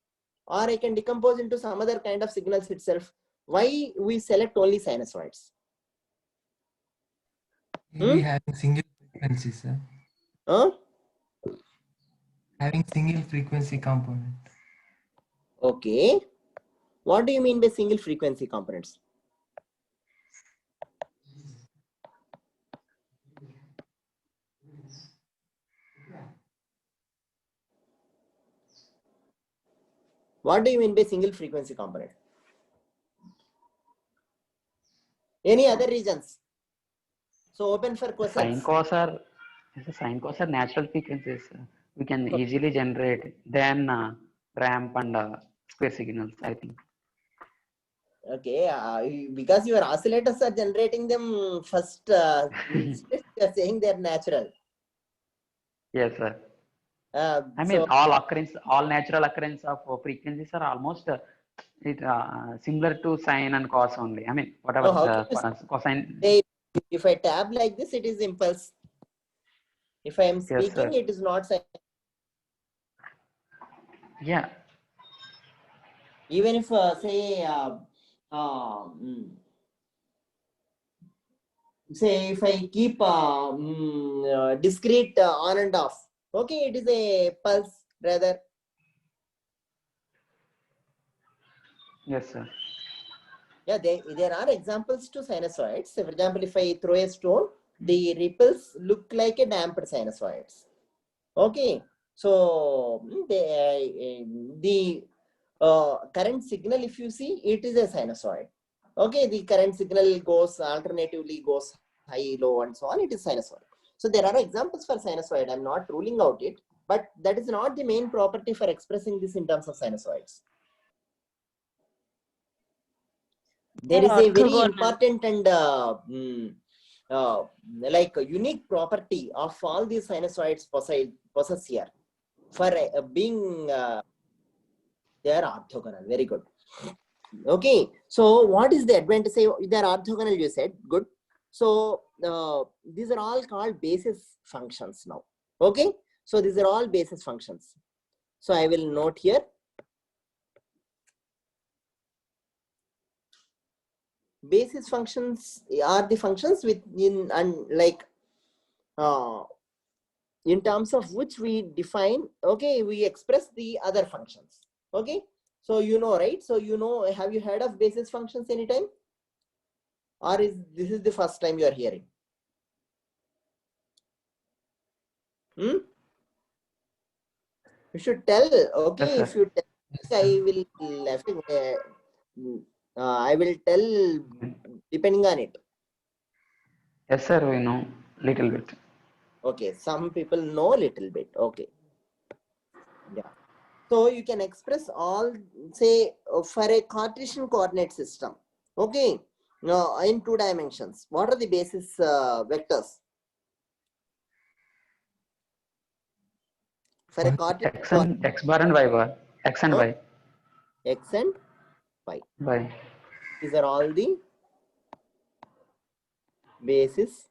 or I can decompose into some other kind of signals itself. Why we select only sinusoids? We having single frequency, sir. Huh? Having single frequency component. Okay. What do you mean by single frequency components? What do you mean by single frequency component? Any other regions? So open for questions. Sine cos are natural frequencies. We can easily generate than ramp and square signals, I think. Okay, because your oscillators are generating them first, you are saying they're natural. Yes, sir. I mean, So, all natural occurrence of frequencies are almost similar to sine and cos only. I mean, whatever cosine. If I tab like this, it is impulse. If I am speaking, yes, it is not sine. Yeah. Even if say if I keep discrete on and off, okay, it is a pulse rather. Yes, sir. Yeah, there are examples to sinusoids. So for example, if I throw a stone, the ripples look like a damped sinusoids. Okay, so the current signal, if you see, it is a sinusoid. Okay, the current signal goes alternatively goes high, low, and so on. It is sinusoid. So there are examples for sinusoid. I'm not ruling out it, but that is not the main property for expressing this in terms of sinusoids. There is a very important and like a unique property of all these sinusoids possess here for being they are orthogonal. Very good. Okay, so what is the advantage? Say they are orthogonal, you said. Good. So these are all called basis functions now. Okay, so these are all basis functions. So I will note here. Basis functions are the functions in terms of which we define, okay, we express the other functions. Okay, so you know, right? So you know, have you heard of basis functions anytime, or is this the first time you are hearing? You should tell. Okay, Yes, if you tell, I will tell depending on it. Yes, sir. We know little bit. Okay, some people know a little bit. Okay, yeah. So you can express all, say, for a Cartesian coordinate system. Okay, now in 2 dimensions, what are the basis vectors? For a Cartesian X bar and Y bar. X and Y. X and Y. Y. These are all the basis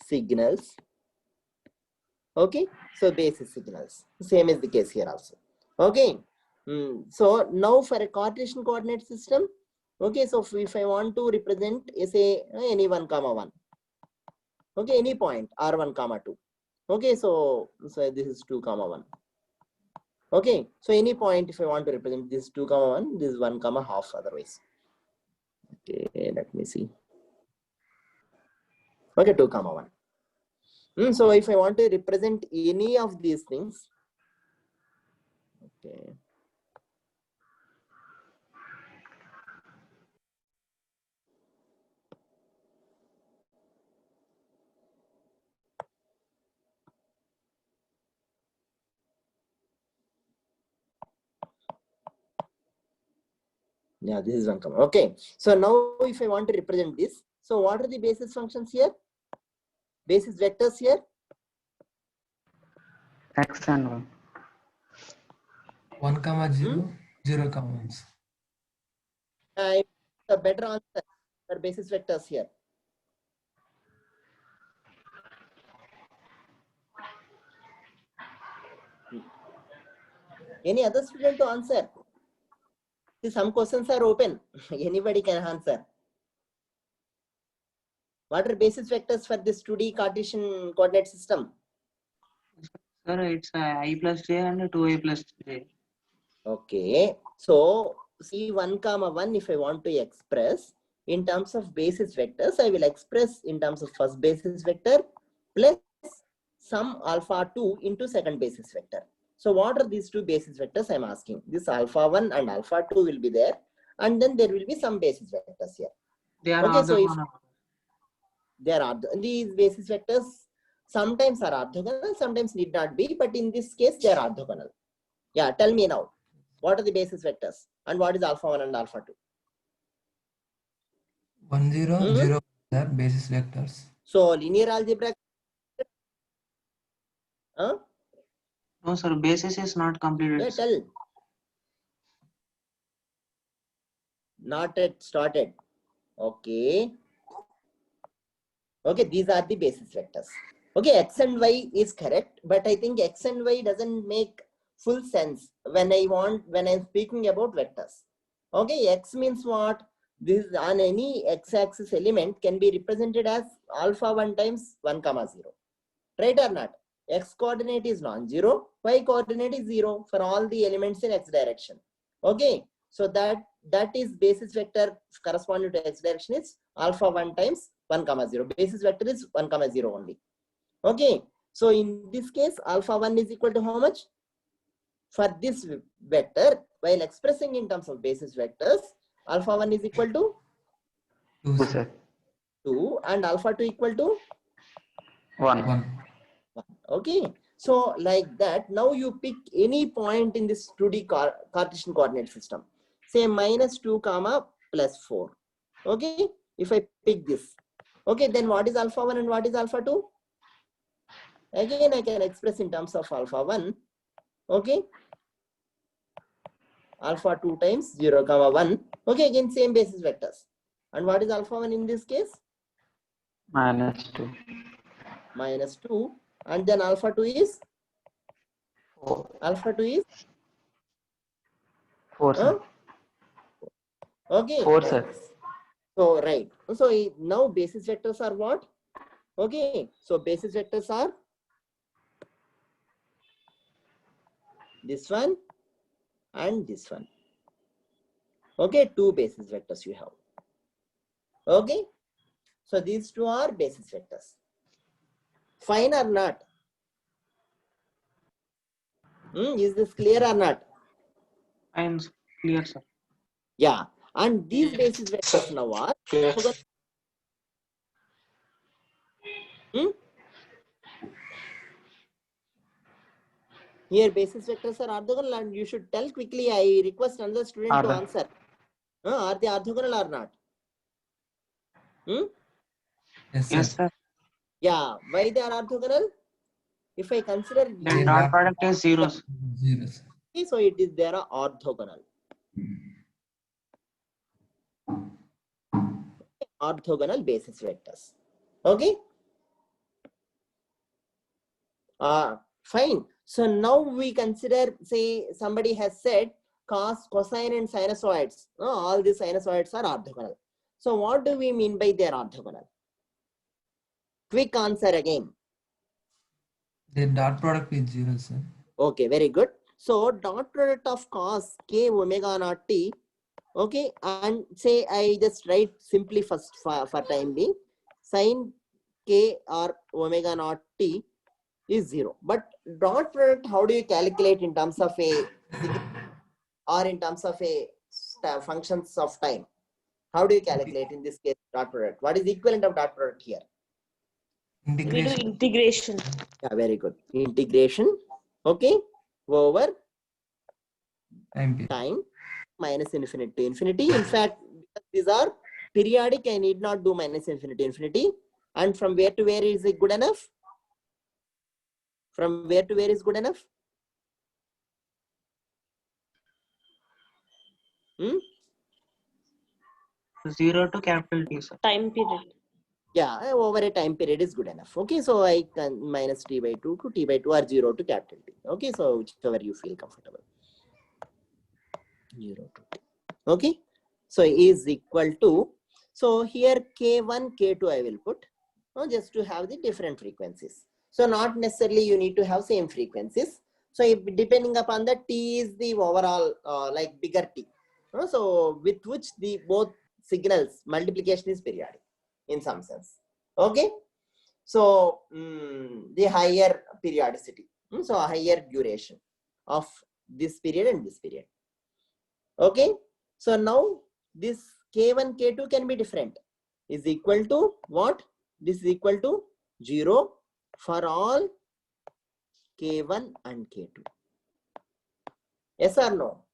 signals. Okay, so basis signals. Same is the case here also. Okay, so now for a Cartesian coordinate system, okay, so if I want to represent, say, any 1, 1, okay, any point r1, 2, okay, so this is 2, 1, okay, so any point if I want to represent this 2, 1, this is 1, half otherwise. Okay, let me see. Okay, 2, 1. So if I want to represent any of these things, okay. Yeah, this is 1, okay. So now if I want to represent this, so what are the basis functions here? Basis vectors here? X and Y. 1, 0. 0, ones. The better answer for basis vectors here. Any other student to answer? See, some questions are open. Anybody can answer. What are basis vectors for this 2D Cartesian coordinate system? Sir, it's I plus j and 2i plus j. Okay. So, see 1, 1, if I want to express in terms of basis vectors, I will express in terms of first basis vector plus some alpha 2 into second basis vector. So what are these two basis vectors? I'm asking. This alpha 1 and alpha 2 will be there, and then there will be some basis vectors here. They are okay, so if orthogonal. there are these basis vectors, sometimes are orthogonal, sometimes need not be, but in this case they are orthogonal. Yeah, tell me now, what are the basis vectors and what is alpha 1 and alpha 2? 1, 0, 0, the basis vectors. So linear algebra. No, sir, basis is not completed. Yeah, tell. Not yet started. Okay. Okay, these are the basis vectors. Okay, x and y is correct, but I think x and y doesn't make full sense when I'm speaking about vectors. Okay, x means what? This on any x-axis element can be represented as alpha 1 times 1, 0. Right or not? X coordinate is non-zero, y coordinate is 0 for all the elements in x direction. Okay, so that is basis vector corresponding to x direction is alpha 1 times 1, 0. Basis vector is 1, 0 only. Okay, so in this case, alpha 1 is equal to how much? For this vector, while expressing in terms of basis vectors, alpha 1 is equal to 2, sir. 2 and alpha 2 equal to 1. Okay, so like that, now you pick any point in this 2D Cartesian coordinate system. Say minus 2 comma plus 4. Okay, if I pick this. Okay, then what is alpha 1 and what is alpha 2? Again, I can express in terms of alpha 1. Okay, alpha 2 times 0 comma 1. Okay, again same basis vectors. And what is alpha 1 in this case? Minus 2. Minus 2. And then alpha 2 is? 4. Alpha 2 is? 4, sir. Okay. 4, sir. So, right. So, now basis vectors are what? Okay. So, basis vectors are this one and this one. Okay. Two basis vectors you have. Okay. So, these two are basis vectors. Fine or not? Is this clear or not? I'm clear, sir. Yeah. And these basis vectors now are Clear. Here basis vectors are orthogonal and you should tell quickly. I request another student to answer. Are they orthogonal or not? Yes, sir. Yeah. Why they are orthogonal? If I consider The dot product is 0. 0, sir. okay, so it is they are orthogonal. Orthogonal basis vectors. Okay. Fine. So now we consider, say somebody has said cos, cosine and sinusoids. All these sinusoids are orthogonal. So what do we mean by they are orthogonal? Quick answer again. The dot product is 0, sir. Okay, very good. So dot product of cos k omega naught t. Okay, and say I just write simply first for time being, sin k or omega naught t is 0. But dot product, how do you calculate in terms of a or in terms of a functions of time? How do you calculate in this case dot product? What is the equivalent of dot product here? We do Integration. integration. Yeah, very good. Integration. Okay, over time minus infinity to infinity. In fact, these are periodic, I need not do minus infinity to infinity. And from where to where is it good enough? From where to where is good enough? 0 to capital T, sir. Time period. Yeah, over a time period is good enough. Okay, so I can minus t by 2 to t by 2 or 0 to capital T. Okay, so whichever you feel comfortable. 0 to t. Okay, so is equal to, so here K1, K2 I will put, just to have the different frequencies. So not necessarily you need to have same frequencies. So if, depending upon the T is the overall like bigger T. So with which the both signals multiplication is periodic in some sense. Okay, so the higher periodicity, so a higher duration of this period and this period. Okay, so now this K1, K2 can be different, is equal to what? This is equal to 0 for all K1 and K2. Yes or no?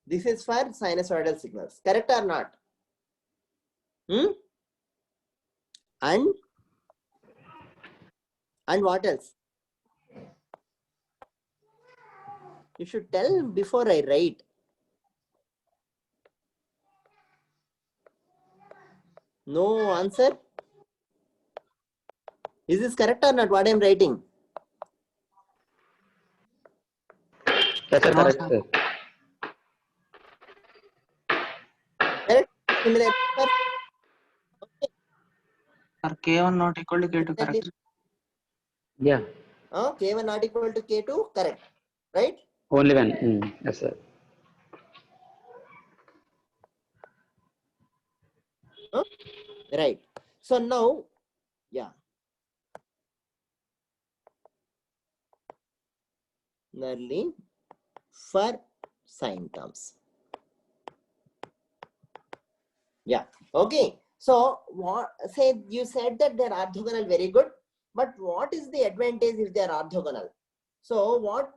This is for sinusoidal signals, correct or not? And what else? You should tell before I write. No answer? Is this correct or not what I am writing? Yes, sir, No, correct, sir. sir. Correct? Similar. Sir, K1 not equal to K2, correct? Yeah, K1 not equal to K2, correct, right? only when. Yes, sir. Right. So now, yeah. Similarly, for sine terms. Yeah. Okay. So what say you said that they're orthogonal, very good. But what is the advantage if they're orthogonal? So what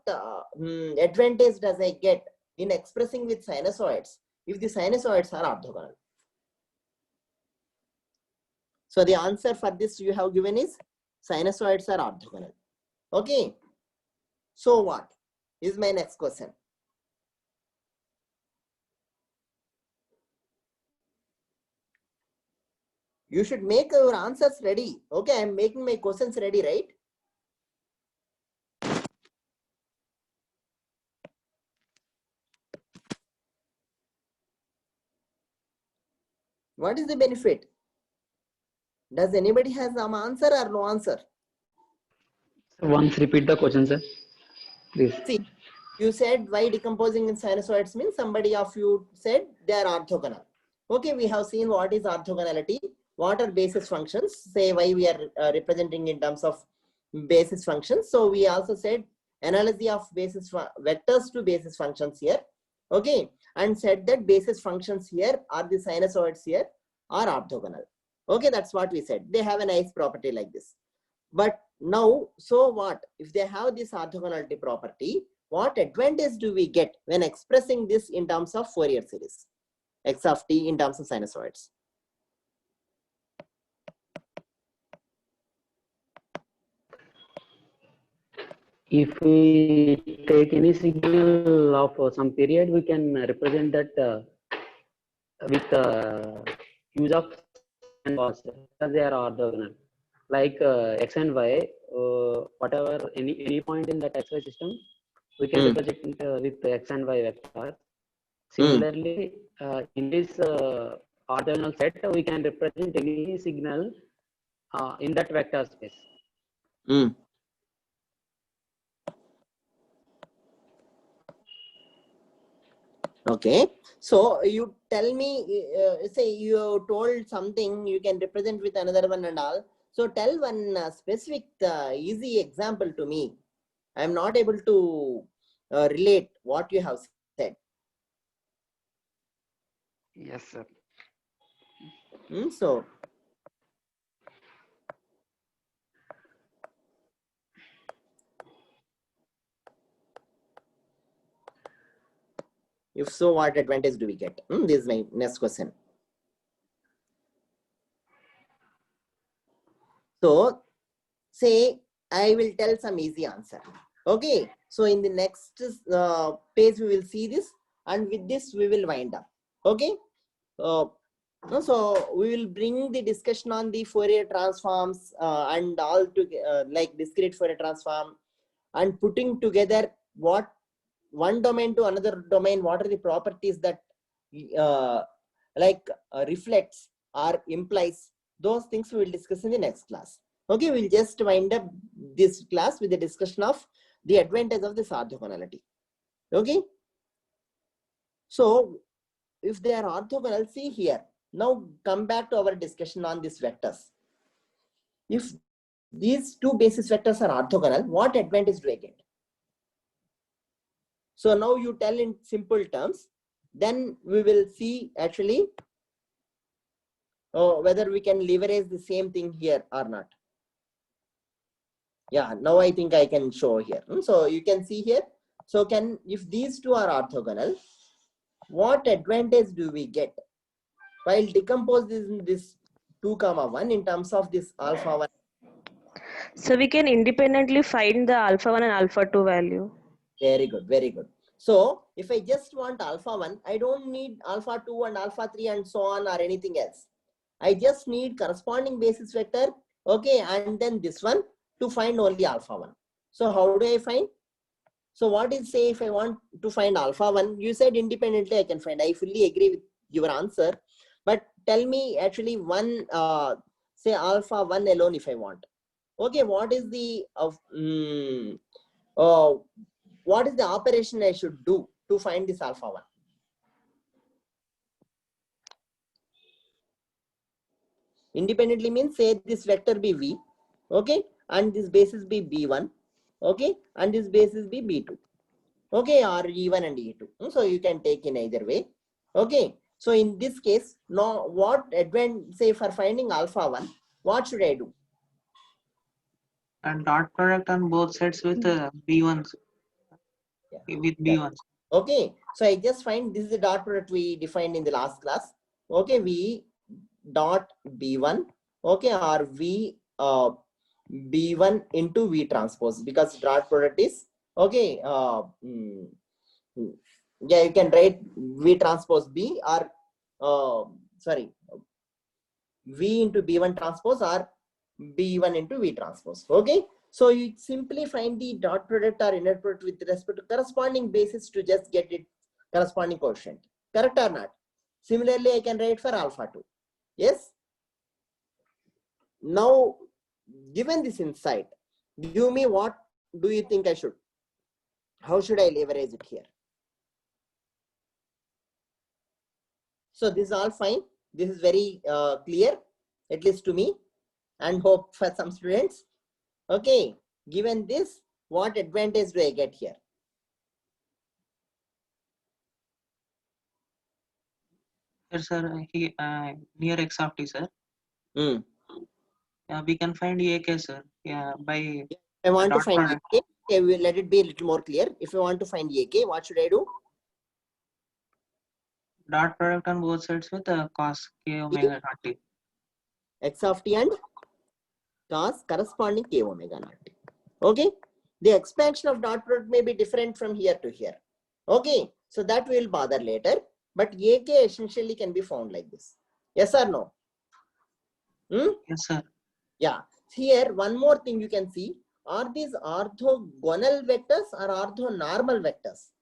advantage does I get in expressing with sinusoids if the sinusoids are orthogonal? So the answer for this you have given is sinusoids are orthogonal. Okay. So what is my next question? You should make your answers ready. Okay, I'm making my questions ready, right? What is the benefit? Does anybody has some answer or no answer? Once repeat the question, sir, please. See, you said why decomposing in sinusoids means somebody of you said they are orthogonal. Okay, we have seen what is orthogonality. What are basis functions? Say why we are representing in terms of basis functions. So we also said analogy of basis vectors to basis functions here. Okay, and said that basis functions here are the sinusoids here are orthogonal. Okay, that's what we said. They have a nice property like this. But now, so what? If they have this orthogonality property, what advantage do we get when expressing this in terms of Fourier series? X of t in terms of sinusoids. If we take any signal of some period, we can represent that with use of because they are orthogonal. Like x and y, whatever any point in that xy system, we can represent it with x and y vector. Similarly, in this orthogonal set, we can represent any signal in that vector space. Okay, so you tell me, say you told something you can represent with another one and all. So tell one specific easy example to me. I am not able to relate what you have said. Yes, sir. So if so, what advantage do we get? This is my next question. So say I will tell some easy answer. Okay, so in the next page we will see this. and with this we will wind up. Okay. So we will bring the discussion on the Fourier transforms and all to like discrete Fourier transform, and putting together what one domain to another domain, what are the properties that reflects or implies. Those things we will discuss in the next class. Okay, we'll just wind up this class with the discussion of the advantage of this orthogonality. Okay, so if they are orthogonal, see here. Now come back to our discussion on these vectors. If these two basis vectors are orthogonal, what advantage do I get? So now you tell in simple terms, then we will see actually whether we can leverage the same thing here or not. Yeah, now I think I can show here. So you can see here. So if these two are orthogonal, what advantage do we get while decompose this 2, 1 in terms of this alpha 1? So we can independently find the alpha 1 and alpha 2 value. Very good, very good. So if I just want alpha 1, I don't need alpha 2 and alpha 3 and so on or anything else. I just need corresponding basis vector, okay, and then this one to find only alpha 1. So how do I find? So what is, say, if I want to find alpha 1, you said independently I can find. I fully agree with your answer, but tell me actually one, say alpha 1 alone if I want. Okay, what is the what is the operation I should do to find this alpha 1? Independently means, say this vector be V, okay, and this basis be B1, okay, and this basis be B2, okay, or E1 and E2. So you can take in either way. Okay, so in this case, now what advantage, say for finding alpha 1, what should I do? And dot product on both sides with B1s. Yeah. With B1s. Okay, so I just find this is the dot product we defined in the last class. Okay, V dot B1, okay, or V B1 into V transpose, because dot product is okay. Yeah, you can write V transpose B or sorry, V into B1 transpose or B1 into V transpose. Okay, so you simply find the dot product or inner product with respect to corresponding basis to just get it corresponding quotient. Correct or not? Similarly, I can write for alpha 2. Yes. Now, given this insight, give me what do you think I should? How should I leverage it here? So this is all fine. This is very clear, at least to me, and hope for some students. Okay, given this, what advantage do I get here? Yes, sir. Near X of T, sir. Mm. We can find AK, sir. Yeah, by. I want to find AK. Okay, we'll let it be a little more clear. If you want to find AK, what should I do? Dot product on both sides with cos K omega naught T. X of T and cos corresponding K omega naught T. Okay, the expansion of dot product may be different from here to here. Okay, so that we will bother later, but AK essentially can be found like this. Yes or no? Yes, sir. Yeah, here one more thing you can see, are these orthogonal vectors or orthonormal vectors?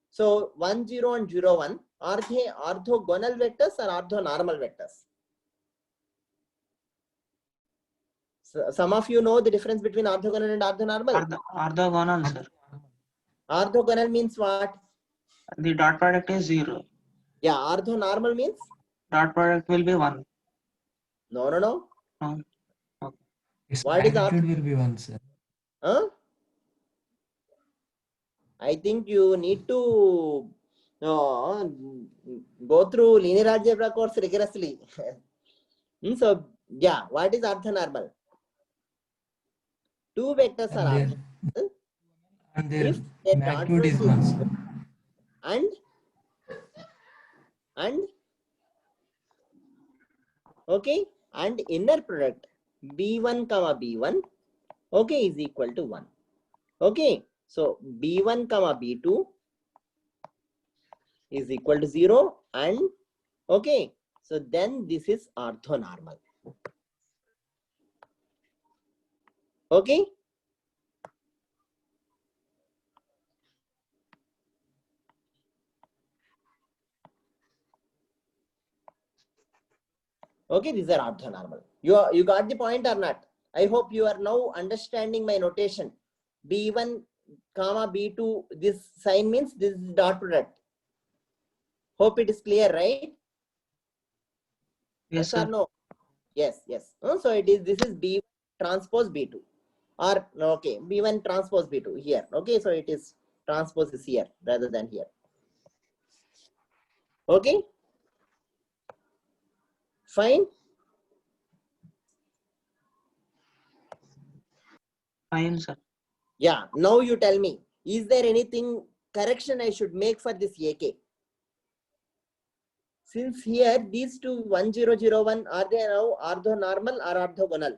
So 1, 0 and 0, 1, are they orthogonal vectors or orthonormal vectors? So some of you know the difference between orthogonal and orthonormal. Orthogonal, sir. Orthogonal means what? The dot product is 0. Yeah, orthonormal means? Dot product will be 1. No. No. Okay. Its What is magnitude will be 1, sir. Huh? I think you need to go through linear algebra course rigorously. So, yeah, what is orthonormal? Two vectors are orthonormal. And their magnitude is 1, sir. And okay, and inner product B1 comma B1, okay, is equal to 1. Okay, So B1 comma B2 is equal to 0 and okay. So then this is orthonormal. Okay. Okay, these are orthonormal. You got the point or not? I hope you are now understanding my notation. B1 comma B2, this sign means this is dot product. Hope it is clear, right? Yes, or sir. no? Yes, yes. So it is, this is B1 transpose B2. Or okay, B1 transpose B2 here. Okay, so it is transpose is here rather than here. Okay. Fine. Fine, sir. Yeah, now you tell me, is there anything correction I should make for this AK? Since here these two 1001 are they now orthonormal or orthogonal?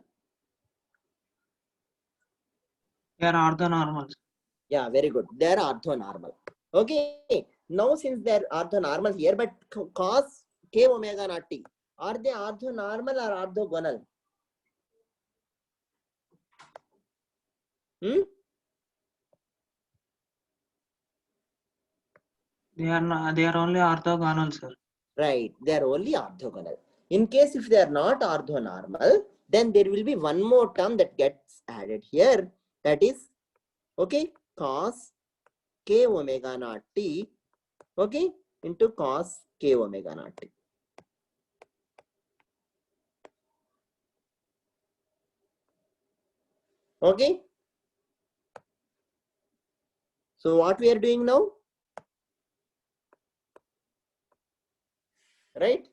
They are orthonormal. Yeah, very good. They are orthonormal. Okay. Now since they are orthonormal here, but cos k omega naught t, are they orthonormal or orthogonal? They are only orthogonal, sir. Right, they are only orthogonal. In case if they are not orthonormal, then there will be one more term that gets added here. That is, okay, cos k omega naught t, okay, into cos k omega naught t. Okay. So what we are doing now? Right?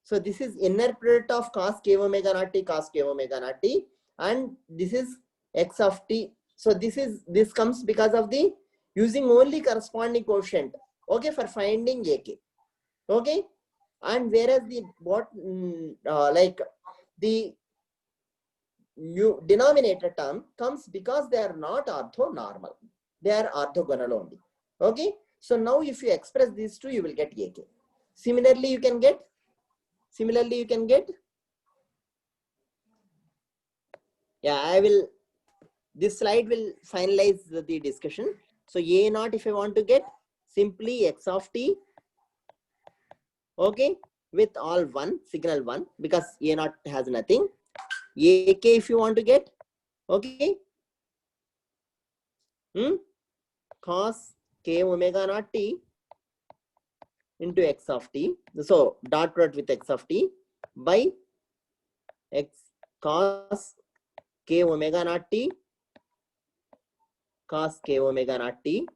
So this is inner product of cos k omega naught t, cos k omega naught t, and this is x of t. So this comes because of the using only corresponding quotient. Okay, for finding AK. Okay, and whereas the what like the new denominator term comes because they are not orthonormal. They are orthogonal only. Okay, so now if you express these two, you will get AK. Similarly, you can get. Yeah, I will. This slide will finalize the discussion. So A naught, if I want to get, simply x of t. Okay, with all 1, signal 1, because A naught has nothing. AK if you want to get, okay, cos k omega naught t into x of t. So dot product with x of t by x cos k omega naught t, cos k omega naught t,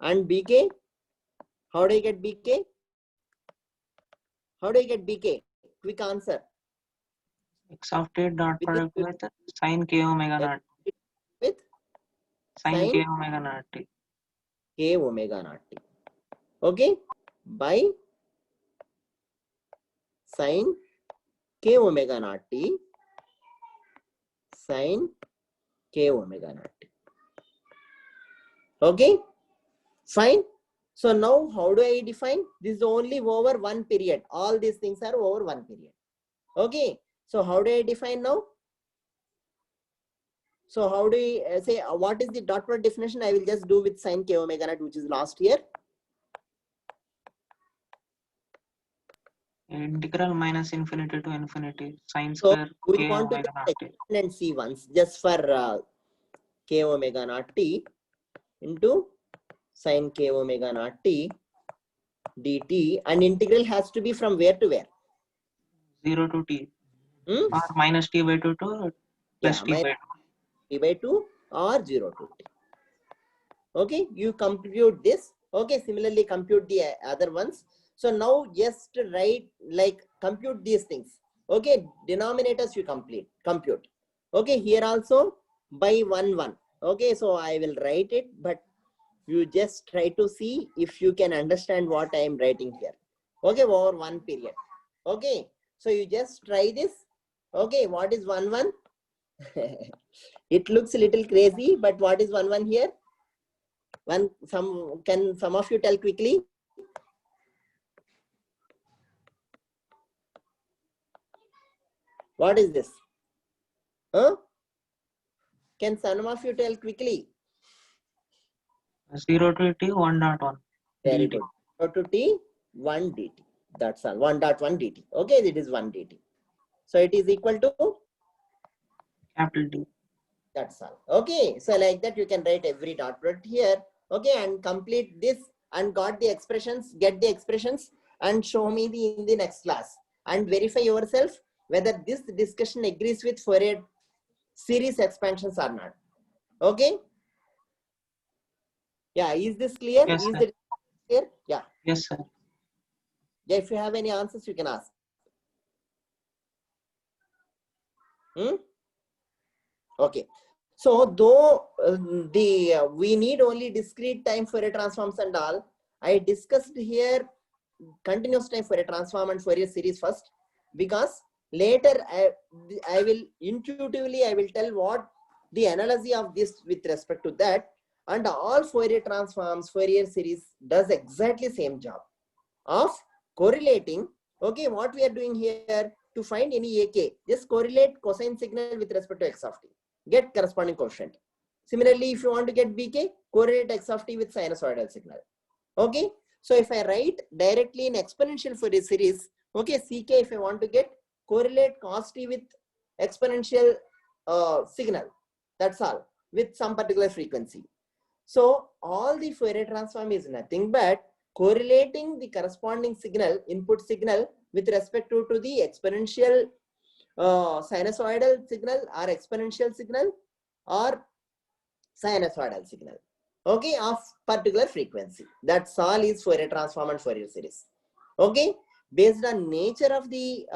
and bk. How do I get bk? How do I get bk? Quick answer. X of t dot product with sin k omega naught. With sin k omega naught t. K omega naught t. Okay, by sin k omega naught t, sin k omega naught t. Okay, fine. So now how do I define? This is only over one period. All these things are over one period. Okay, so how do I define now? So how do I say what is the dot product definition? I will just do with sin k omega naught, which is last year. Integral minus infinity to infinity sin So square we k want to omega naught t. and see once just for k omega naught t into sin k omega naught t dt, and integral has to be from where to where? 0 to t. Or minus t by 2 to plus t by 2. T by 2 or 0 to t. Okay, you compute this. Okay, similarly compute the other ones. So now just write, like, compute these things. Okay, denominators you compute. Okay, here also by 1 1. Okay, so I will write it, but you just try to see if you can understand what I am writing here. Okay, over one period. Okay, so you just try this. Okay, what is 1 1? It looks a little crazy, but what is 1 here? Can some of you tell quickly? What is this? Huh? Can some of you tell quickly? 0 to t 1.1. Very good. 0 to t 1 dt. That's all. 1.1 dt. Okay, it is 1 dt. So it is equal to Capital T. That's all. Okay, so like that you can write every dot product here. Okay, and complete this and got the expressions, get the expressions and show me in the next class and verify yourself whether this discussion agrees with Fourier series expansions or not. Okay. Yeah, is this clear? Yes, Is sir. it clear? Yeah. Yes, sir. Yeah, if you have any answers, you can ask. Okay. So though we need only discrete time Fourier transforms and all, I discussed here continuous time Fourier transform and Fourier series first, because later I will intuitively I will tell what the analogy of this with respect to that, and all Fourier transforms, Fourier series does exactly same job of correlating. Okay, what we are doing here to find any AK, just correlate cosine signal with respect to x of t, get corresponding coefficient. Similarly, if you want to get BK, correlate x of t with sinusoidal signal. Okay, so if I write directly in exponential Fourier series, okay, CK, if I want to get correlate cos t with exponential signal, that's all, with some particular frequency. So all the Fourier transform is nothing but correlating the corresponding signal, input signal, with respect to the exponential sinusoidal signal or exponential signal or sinusoidal signal, okay, of particular frequency. That's all is Fourier transform and Fourier series. Okay, based on nature of the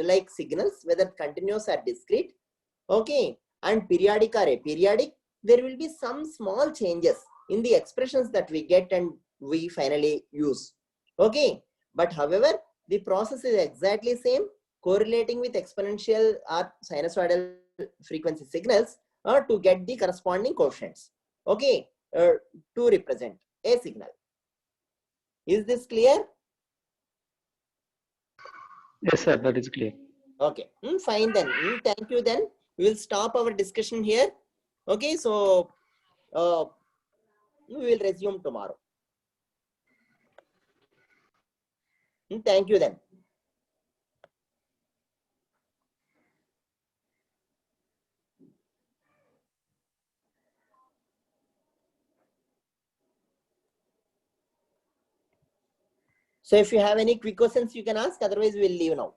like signals, whether continuous or discrete, okay, and periodic or aperiodic, there will be some small changes in the expressions that we get and we finally use. Okay, but however, the process is exactly same, correlating with exponential or sinusoidal frequency signals to get the corresponding coefficients, okay, to represent a signal. Is this clear? Yes, sir, that is clear. Okay, fine then. Thank you then. We will stop our discussion here. Okay, so we will resume tomorrow. Thank you then. So if you have any quick questions, you can ask. Otherwise, we'll leave now.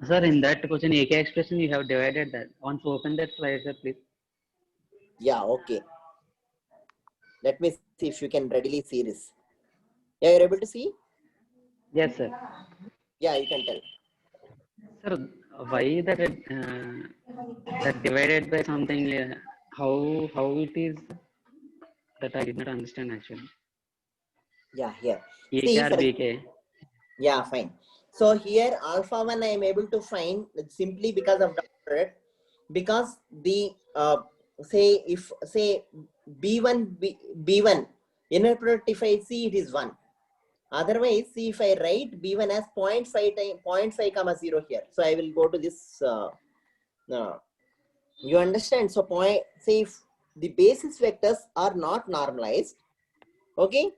Sir, in that question, AK expression, you have divided that. Once open that slide, sir, please. Yeah, okay. Let me see if you can readily see this. Yeah, you're able to see? Yes, sir. Yeah, you can tell. Sir, why that that divided by something? How it is that I did not understand actually. Yeah, here. AK See, or BK. Yeah, fine. So here alpha 1 I am able to find simply because of doctorate, because the say if say B1 inner product, if I see it is 1. Otherwise, see if I write B1 as 0.5 comma 0 here. So I will go to this you understand? So say if the basis vectors are not normalized, okay,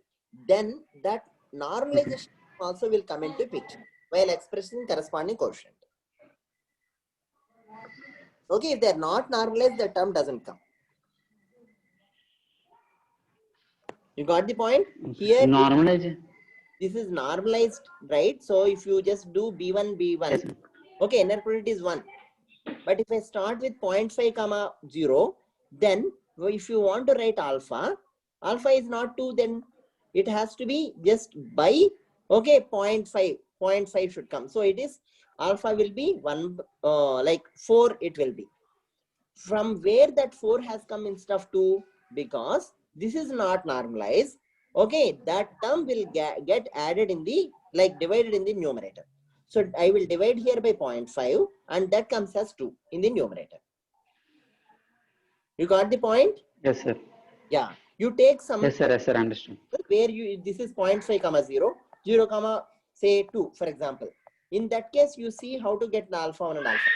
then that normalization also will come into picture while expressing corresponding coefficient. Okay, if they are not normalized, the term doesn't come. You got the point? Here, Normalized. This is normalized, right? So if you just do B1, Yes, okay, inner product is 1. But if I start with 0.5 comma 0, then if you want to write alpha is not 2, then it has to be just by, okay, 0.5 should come. So it is alpha will be 1, like 4 it will be. From where that 4 has come instead of 2, because this is not normalized, okay, that term will get added in the, like divided in the numerator. So I will divide here by 0.5 and that comes as 2 in the numerator. You got the point? Yes, sir. Yeah. You take some Yes, sir. Yes, sir. Understood. where this is 0.5 comma 0, 0 comma say 2, for example. In that case, you see how to get the alpha 1 and alpha.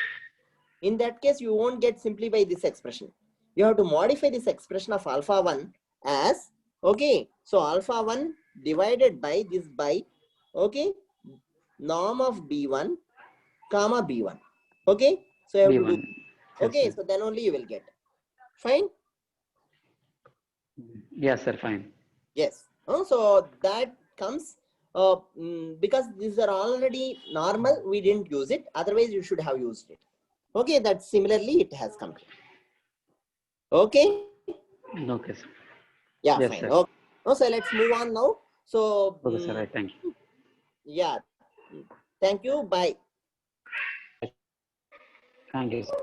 In that case, you won't get simply by this expression. You have to modify this expression of alpha 1 as, okay, so alpha 1 divided by this by, okay, norm of B1 comma B1. Okay, so you have to B1. do, okay, Yes, so then only you will get. Fine? yes, sir. Fine. Yes. So that comes because these are already normal, we didn't use it. Otherwise, you should have used it. Okay, that similarly it has come here. Okay. Okay, sir. Yeah, Yes, fine. sir. Okay. So let's move on now. So Okay, sir. Right. Thank you. yeah. Thank you. Bye. Thank you, sir.